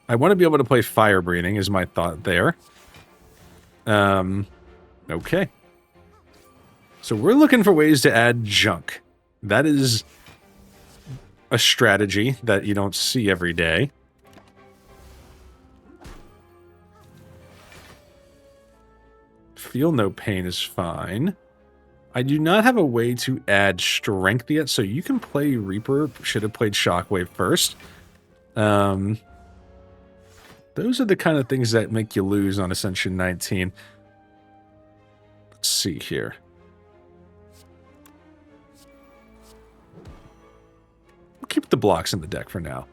I want to be able to play fire breathing is my thought there. Okay. So we're looking for ways to add junk. That is a strategy that you don't see every day. Feel no pain is fine. I do not have a way to add strength yet, so you can play Reaper. Should have played Shockwave first. Those are the kind of things that make you lose on Ascension 19. Let's see here. We'll keep the blocks in the deck for now.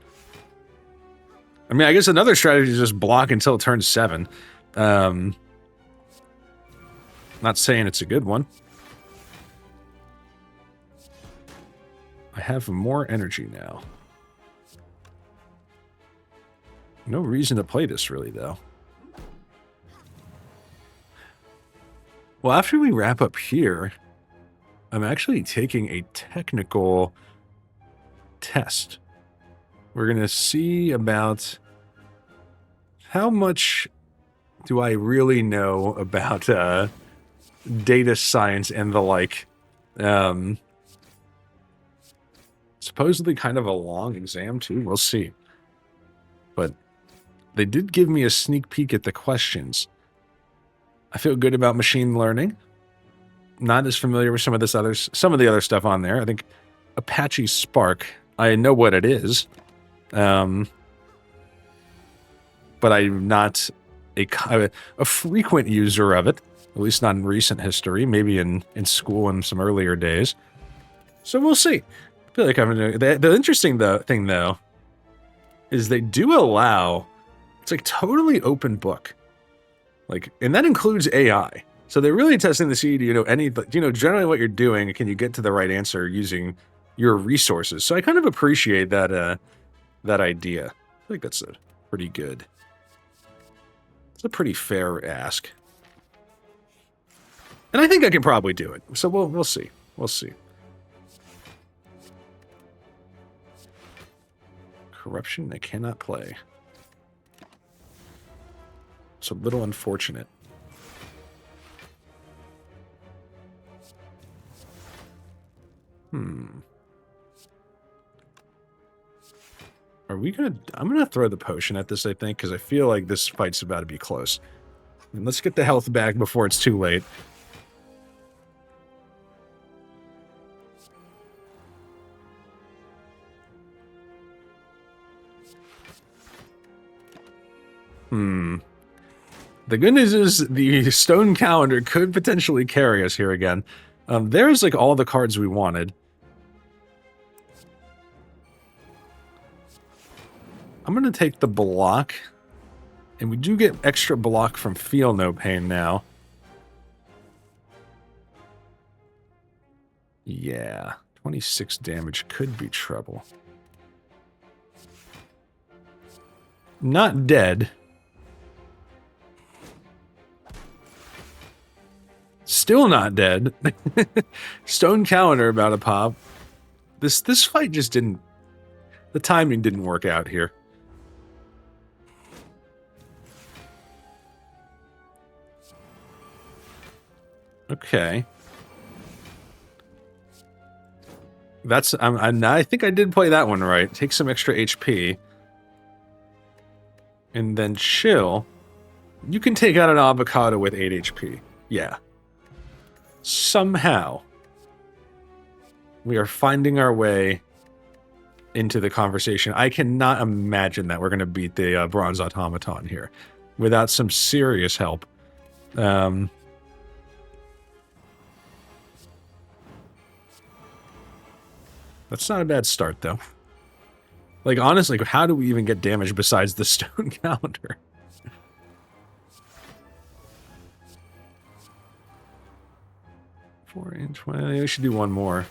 I mean, I guess another strategy is just block until turn 7. Not saying it's a good one. I have more energy now. No reason to play this, really, though. Well, after we wrap up here, I'm actually taking a technical test. We're going to see about how much do I really know about data science and the like. Supposedly kind of a long exam, too. We'll see. But they did give me a sneak peek at the questions. I feel good about machine learning. Not as familiar with some of the other stuff on there. I think Apache Spark, I know what it is. But I'm not a frequent user of it, at least not in recent history, maybe in school in some earlier days. So we'll see. I feel like I'm gonna. The interesting thing, though, is they do allow. It's like totally open book, like, and that includes AI. So they're really testing to see, do you know generally what you're doing, can you get to the right answer using your resources? So I kind of appreciate that that idea. I think that's a pretty good. It's a pretty fair ask, and I think I can probably do it. So we'll see. We'll see. Corruption, I cannot play. It's a little unfortunate. Are we gonna... I'm gonna throw the potion at this, I think, because I feel like this fight's about to be close. And let's get the health back before it's too late. The good news is the stone calendar could potentially carry us here again. There's like all the cards we wanted. I'm going to take the block. And we do get extra block from Feel No Pain now. Yeah, 26 damage could be trouble. Not dead. Still not dead. Stone calendar about to pop. This fight just didn't... The timing didn't work out here. Okay. That's... I think I did play that one right. Take some extra HP. And then chill. You can take out an avocado with 8 HP. Yeah. Somehow, we are finding our way into the conversation. I cannot imagine that we're going to beat the Bronze Automaton here without some serious help. That's not a bad start, though. Like, honestly, how do we even get damage besides the stone calendar? Well, we should do one more.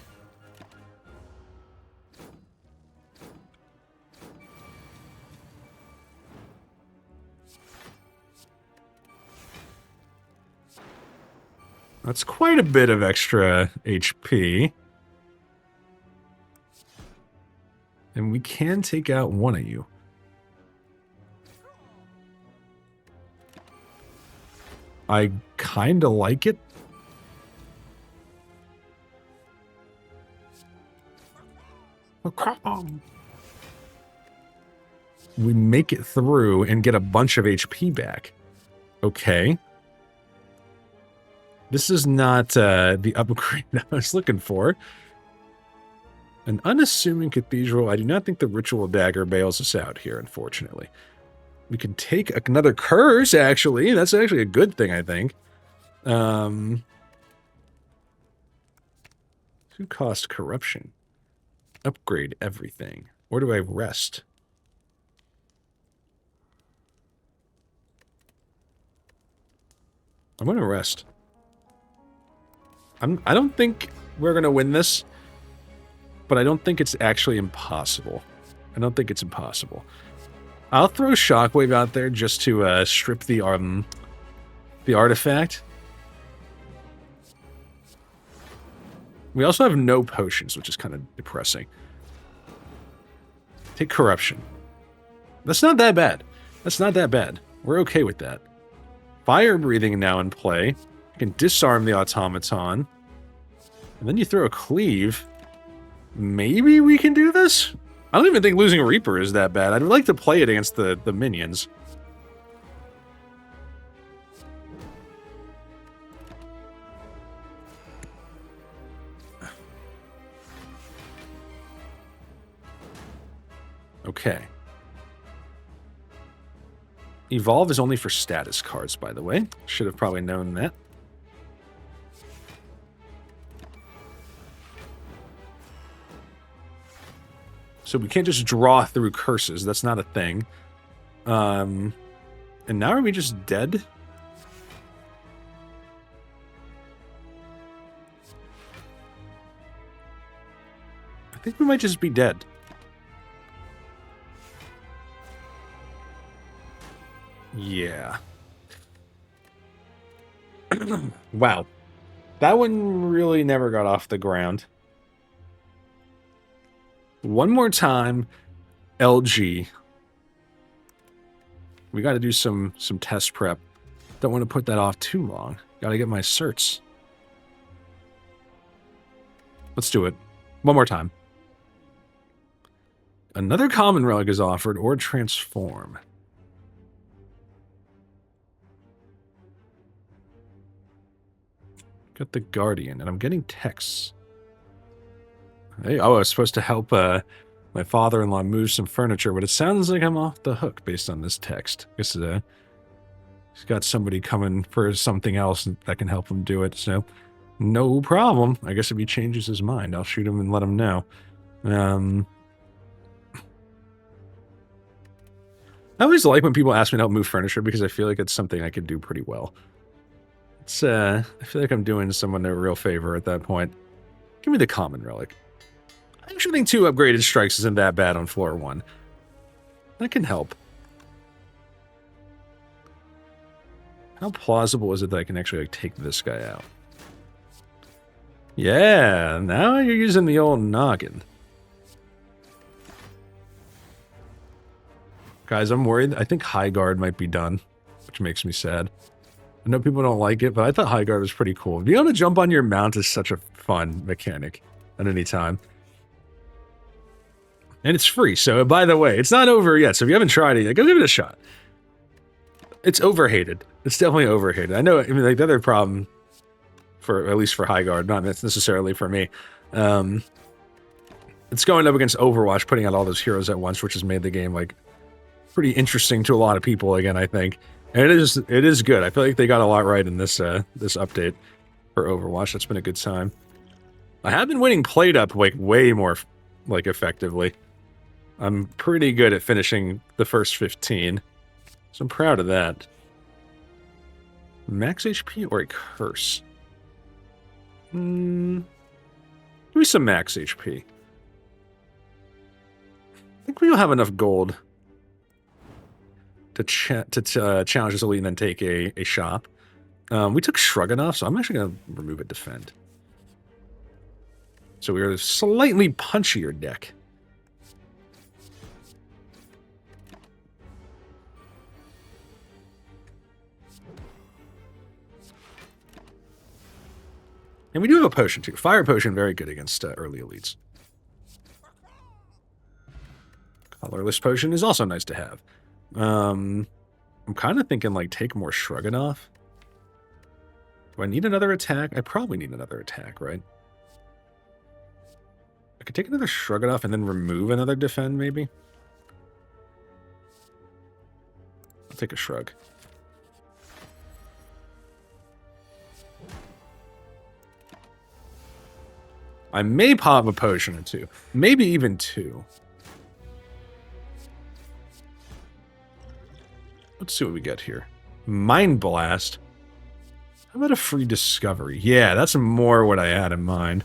That's quite a bit of extra HP. And we can take out one of you. I kind of like it. We make it through and get a bunch of HP back. Okay. This is not the upgrade I was looking for. An unassuming cathedral. I do not think the ritual dagger bails us out here, unfortunately. We can take another curse, actually. That's actually a good thing, I think. 2 cost corruption. Upgrade everything. Where do I rest? I'm going to rest. I don't think we're going to win this, but I don't think it's actually impossible. I don't think it's impossible. I'll throw Shockwave out there just to strip the artifact. We also have no potions, which is kind of depressing. Take Corruption. That's not that bad. That's not that bad. We're okay with that. Fire breathing now in play. You can disarm the automaton. And then you throw a cleave. Maybe we can do this? I don't even think losing a Reaper is that bad. I'd like to play it against the minions. Okay. Evolve is only for status cards, by the way. Should have probably known that. So we can't just draw through curses. That's not a thing. And now are we just dead? I think we might just be dead. Yeah. Wow. That one really never got off the ground. One more time, LG. We got to do some test prep. Don't want to put that off too long. Got to get my certs. Let's do it. One more time. Another common relic is offered, or transform. Got the Guardian, and I'm getting texts. Hey, oh, I was supposed to help my father-in-law move some furniture, but it sounds like I'm off the hook based on this text. I guess he's got somebody coming for something else that can help him do it, so no problem. I guess if he changes his mind, I'll shoot him and let him know. I always like when people ask me to help move furniture because I feel like it's something I could do pretty well. It's I feel like I'm doing someone a real favor at that point. Give me the common relic. I actually think 2 upgraded strikes isn't that bad on floor 1. That can help. How plausible is it that I can actually take this guy out? Yeah, now you're using the old noggin. Guys, I'm worried. I think High Guard might be done, which makes me sad. I know people don't like it, but I thought High Guard was pretty cool. Being able to jump on your mount is such a fun mechanic at any time. And it's free, so by the way, it's not over yet, so if you haven't tried it yet, go give it a shot. It's overhated. It's definitely overhated. I know, I mean, like, the other problem, at least for High Guard, not necessarily for me, it's going up against Overwatch, putting out all those heroes at once, which has made the game, like, pretty interesting to a lot of people again, I think. And it is good. I feel like they got a lot right in this this update for Overwatch. That's been a good time. I have been winning played up like way more like effectively. I'm pretty good at finishing the first 15. So I'm proud of that. Max HP or a curse? Give me some max HP. I think we'll have enough gold to challenge this elite and then take a shop. We took Shrug enough, so I'm actually going to remove a defend. So we are a slightly punchier deck. And we do have a potion too. Fire potion, very good against early elites. Colorless potion is also nice to have. I'm kind of thinking like take more Shruganoff. Do I need another attack? I probably need another attack, right? I could take another Shrug It Off and then remove another defend, maybe? I'll take a shrug. I may pop a potion or two. Maybe even two. Let's see what we get here. Mind Blast. How about a free discovery? Yeah, that's more what I had in mind.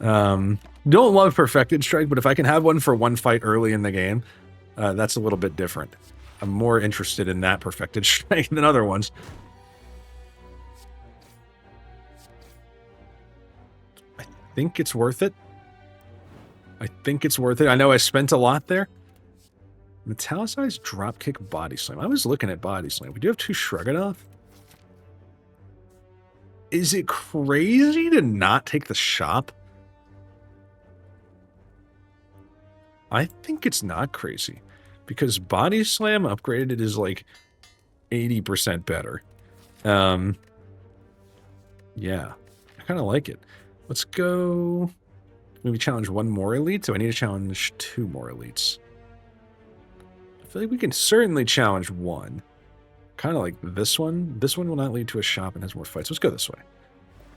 Don't love Perfected Strike, but if I can have one for one fight early in the game, that's a little bit different. I'm more interested in that Perfected Strike than other ones. I think it's worth it. I think it's worth it. I know I spent a lot there. Metallicized Dropkick Body Slam. I was looking at Body Slam. We do have two Shrug It Off. Is it crazy to not take the shop? I think it's not crazy. Because Body Slam upgraded is like 80% better. Yeah. I kind of like it. Let's go... Maybe challenge one more elite? So I need to challenge two more elites. I feel like we can certainly challenge one. Kind of like this one. This one will not lead to a shop and has more fights. Let's go this way.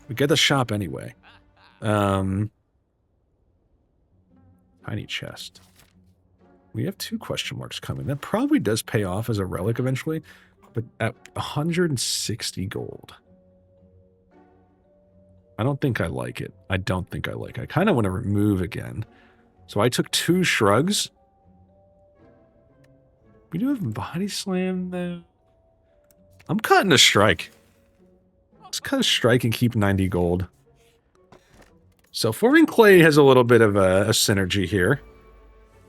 We get the shop anyway. Tiny chest. We have two question marks coming. That probably does pay off as a relic eventually. But at 160 gold. I don't think I like it. I don't think I like it. I kind of want to remove again. So I took two shrugs. We do have Body Slam, though. I'm cutting a strike. Let's cut a strike and keep 90 gold. So Forming Clay has a little bit of a synergy here.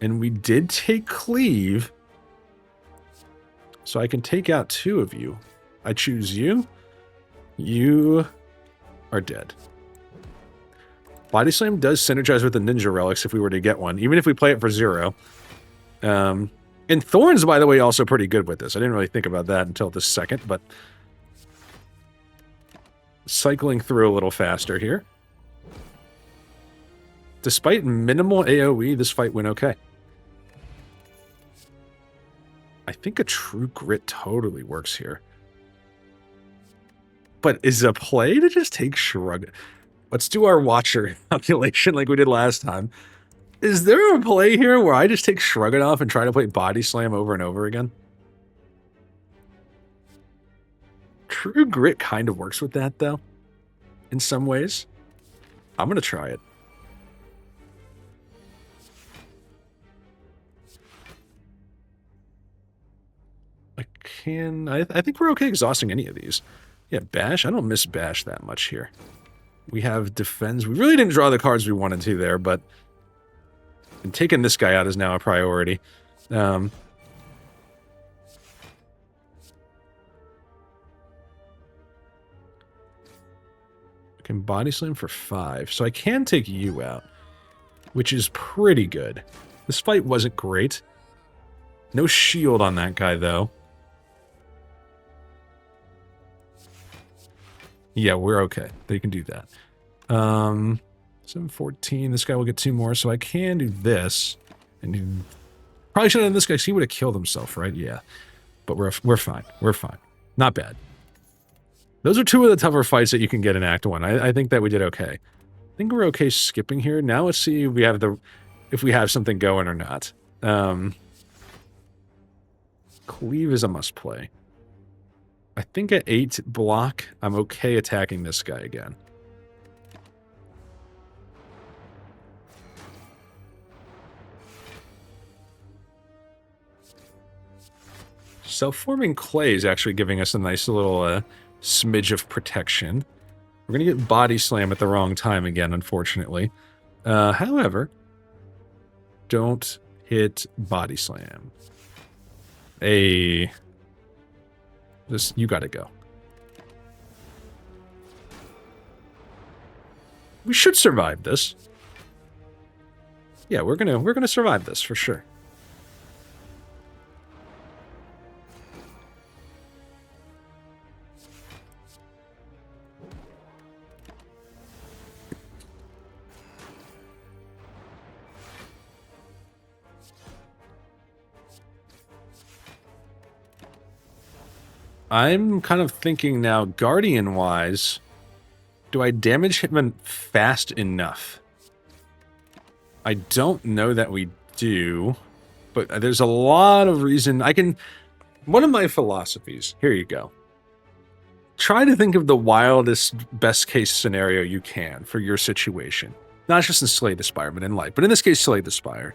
And we did take Cleave. So I can take out two of you. I choose you. You are dead. Body Slam does synergize with the Ninja Relics if we were to get one, even if we play it for 0. And Thorns, by the way, also pretty good with this. I didn't really think about that until this second, but cycling through a little faster here. Despite minimal AoE, this fight went okay. I think a True Grit totally works here. But is a play to just take Shrug? Let's do our Watcher calculation like we did last time. Is there a play here where I just take Shrug It Off and try to play Body Slam over and over again? True Grit kind of works with that, though. In some ways. I'm going to try it. I think we're okay exhausting any of these. Yeah, Bash. I don't miss Bash that much here. We have Defense. We really didn't draw the cards we wanted to there, but and taking this guy out is now a priority. I can Body Slam for 5, so I can take you out, which is pretty good. This fight wasn't great. No shield on that guy, though. Yeah, we're okay. They can do that. 714. This guy will get 2 more, so I can do this. And probably should have done this guy, because he would have killed himself, right? Yeah. But we're fine. We're fine. Not bad. Those are 2 of the tougher fights that you can get in Act 1. I think that we did okay. I think we're okay skipping here. Now let's see if we have something going or not. Cleave is a must-play. I think at 8 block, I'm okay attacking this guy again. Self-forming clay is actually giving us a nice little smidge of protection. We're going to get Body Slam at the wrong time again, unfortunately. However, don't hit Body Slam. You gotta go. We should survive this. Yeah, we're gonna survive this for sure. I'm kind of thinking now, Guardian-wise, do I damage him fast enough? I don't know that we do, but there's a lot of reason. One of my philosophies, here you go. Try to think of the wildest, best case scenario you can for your situation. Not just in Slay the Spire, but in life. But in this case, Slay the Spire.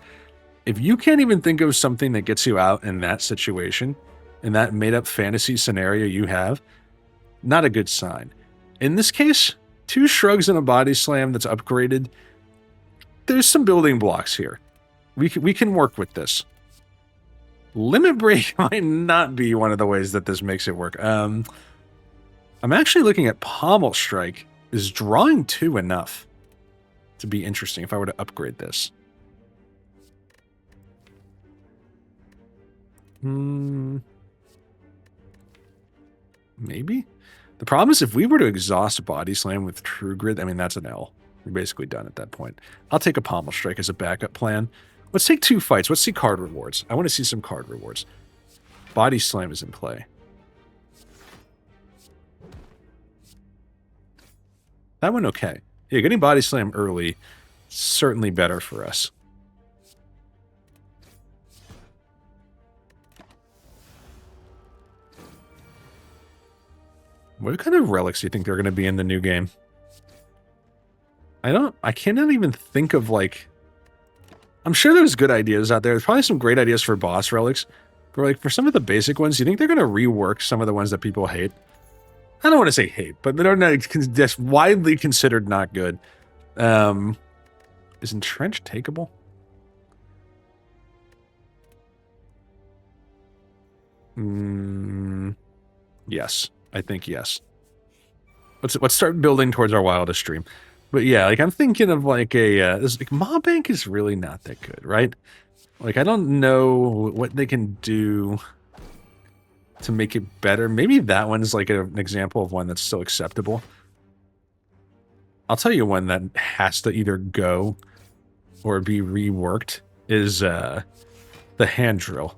If you can't even think of something that gets you out in that situation, in that made-up fantasy scenario you have, not a good sign. In this case, 2 shrugs and a body slam that's upgraded. There's some building blocks here. We can work with this. Limit Break might not be one of the ways that this makes it work. I'm actually looking at Pommel Strike. Is drawing 2 enough to be interesting if I were to upgrade this? Maybe? The problem is if we were to exhaust Body Slam with True Grit, I mean, that's an L. We're basically done at that point. I'll take a Pommel Strike as a backup plan. Let's take 2 fights. Let's see card rewards. I want to see some card rewards. Body Slam is in play. That went okay. Yeah, getting Body Slam early, certainly better for us. What kind of relics do you think they're going to be in the new game? I cannot even think of, like... I'm sure there's good ideas out there. There's probably some great ideas for boss relics. But, like, for some of the basic ones, do you think they're going to rework some of the ones that people hate? I don't want to say hate, but they're not just widely considered not good. Is Entrenched takeable? Yes. I think yes. Let's start building towards our wildest dream. But yeah, like I'm thinking of like a like Mob Bank is really not that good, right? Like I don't know what they can do to make it better. Maybe that one's like an example of one that's still acceptable. I'll tell you one that has to either go or be reworked is the hand drill.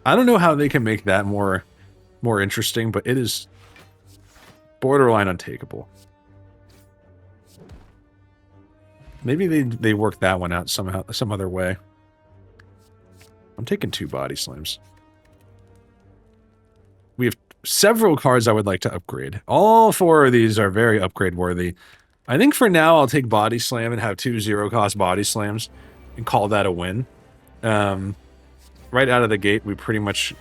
I don't know how they can make that more interesting, but it is borderline untakeable. Maybe they work that one out somehow, some other way. I'm taking 2 body slams. We have several cards I would like to upgrade. All 4 of these are very upgrade worthy. I think for now I'll take body slam and have 2 0-cost body slams and call that a win. Right out of the gate, we pretty much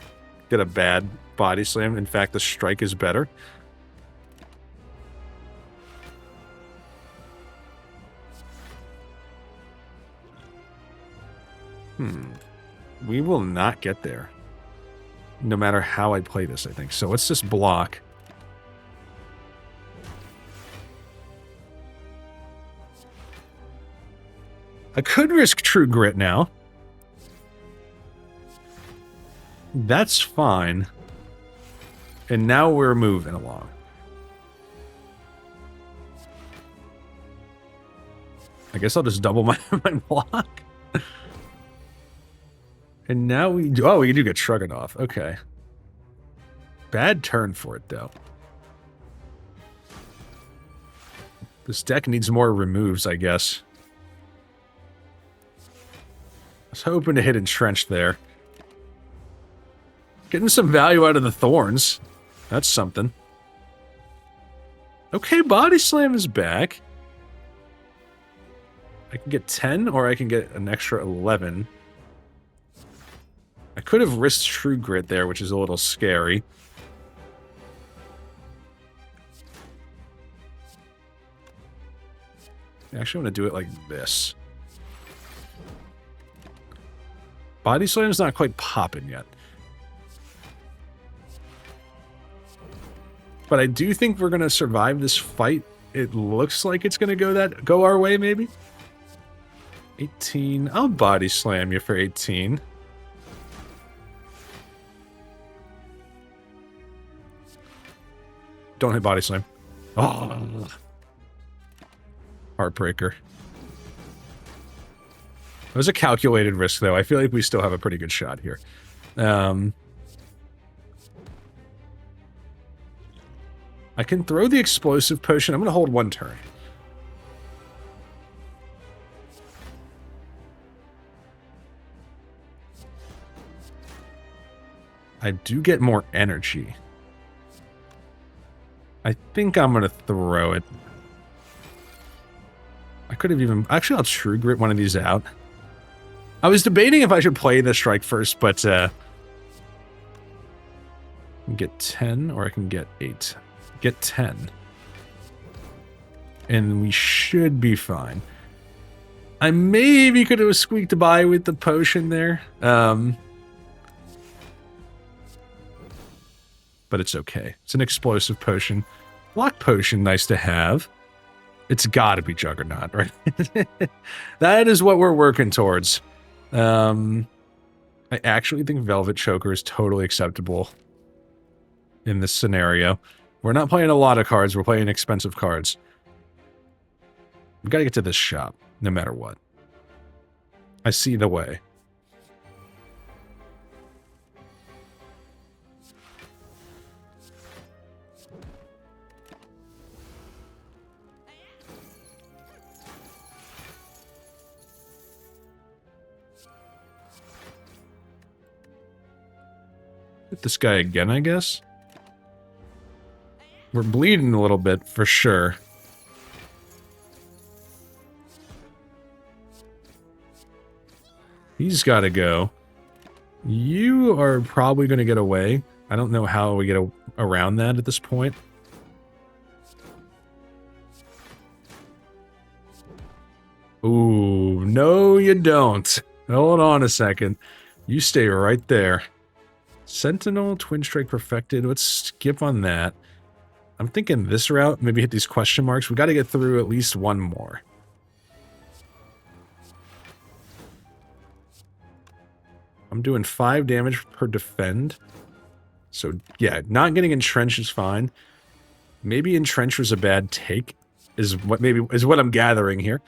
get a bad body slam. In fact, the strike is better. We will not get there. No matter how I play this, I think. So let's just block. I could risk True Grit now. That's fine. And now we're moving along. I guess I'll just double my block. And now we do... Oh, we do get shrugged off. Okay. Bad turn for it, though. This deck needs more removes, I guess. I was hoping to hit Entrenched there. Getting some value out of the Thorns. That's something. Okay, Body Slam is back. I can get 10, or I can get an extra 11. I could have risked True Grit there, which is a little scary. I actually want to do it like this. Body Slam's not quite popping yet. But I do think we're going to survive this fight. It looks like it's going to go our way, maybe? 18. I'll Body Slam you for 18. Don't hit Body Slam. Oh. Heartbreaker. It was a calculated risk, though. I feel like we still have a pretty good shot here. I can throw the explosive potion. I'm going to hold one turn. I do get more energy. I think I'm going to throw it. I could have even... Actually, I'll True Grit one of these out. I was debating if I should play the strike first, but... I can get 10 or I can get 8. Get 10. And we should be fine. I maybe could have squeaked by with the potion there. But it's okay. It's an explosive potion. Block potion, nice to have. It's gotta be Juggernaut, right? That is what we're working towards. I actually think Velvet Choker is totally acceptable in this scenario. We're not playing a lot of cards, we're playing expensive cards. We gotta get to this shop, no matter what. I see the way. Hit this guy again, I guess. We're bleeding a little bit, for sure. He's got to go. You are probably going to get away. I don't know how we get around that at this point. Ooh, no you don't. Hold on a second. You stay right there. Sentinel, Twin Strike perfected. Let's skip on that. I'm thinking this route, maybe hit these question marks. We got to get through at least one more. I'm doing 5 damage per defend. So, yeah, not getting entrenched is fine. Maybe entrench was a bad take, is what I'm gathering here.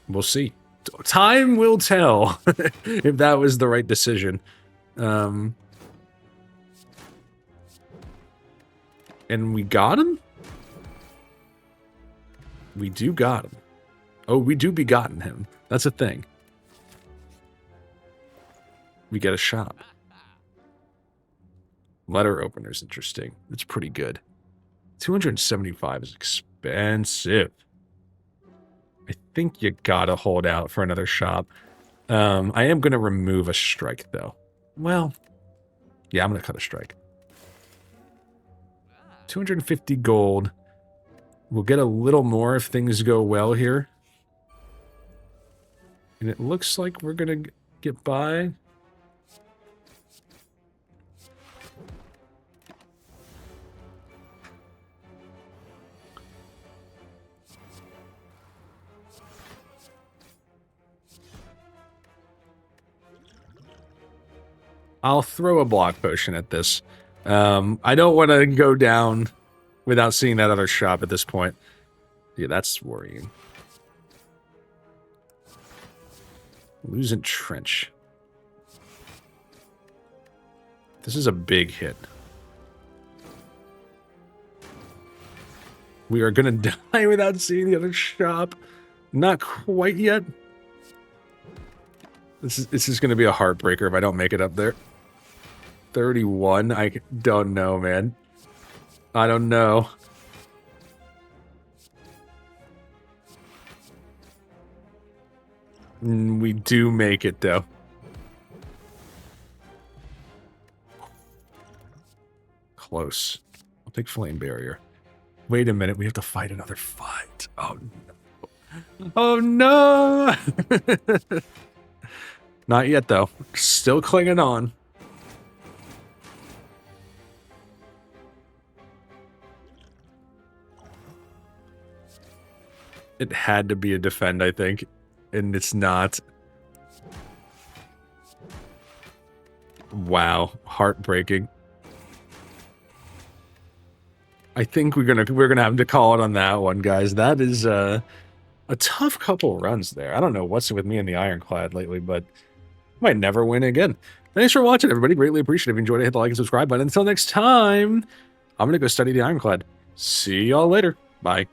We'll see. Time will tell if that was the right decision. And we got him? We do got him. Oh, we do begotten him. That's a thing. We get a shop. Letter opener's interesting. It's pretty good. 275 is expensive. I think you gotta hold out for another shop. I am gonna remove a strike, though. Well, yeah, I'm gonna cut a strike. 250 gold. We'll get a little more if things go well here. And it looks like we're gonna get by. I'll throw a block potion at this. I don't want to go down without seeing that other shop at this point. Yeah, that's worrying. Losing Trench. This is a big hit. We are going to die without seeing the other shop. Not quite yet. This is going to be a heartbreaker if I don't make it up there. 31? I don't know, man. I don't know. We do make it, though. Close. I'll take Flame Barrier. Wait a minute, we have to fight another fight. Oh, no. Oh, no! Not yet, though. Still clinging on. It had to be a defend, I think. And it's not. Wow. Heartbreaking. I think we're gonna have to call it on that one, guys. That is a tough couple runs there. I don't know what's with me and the Ironclad lately, but Might never win again. Thanks for watching, everybody. Greatly appreciate it. If you enjoyed it, hit the like and subscribe button. Until next time, I'm going to go study the Ironclad. See y'all later. Bye.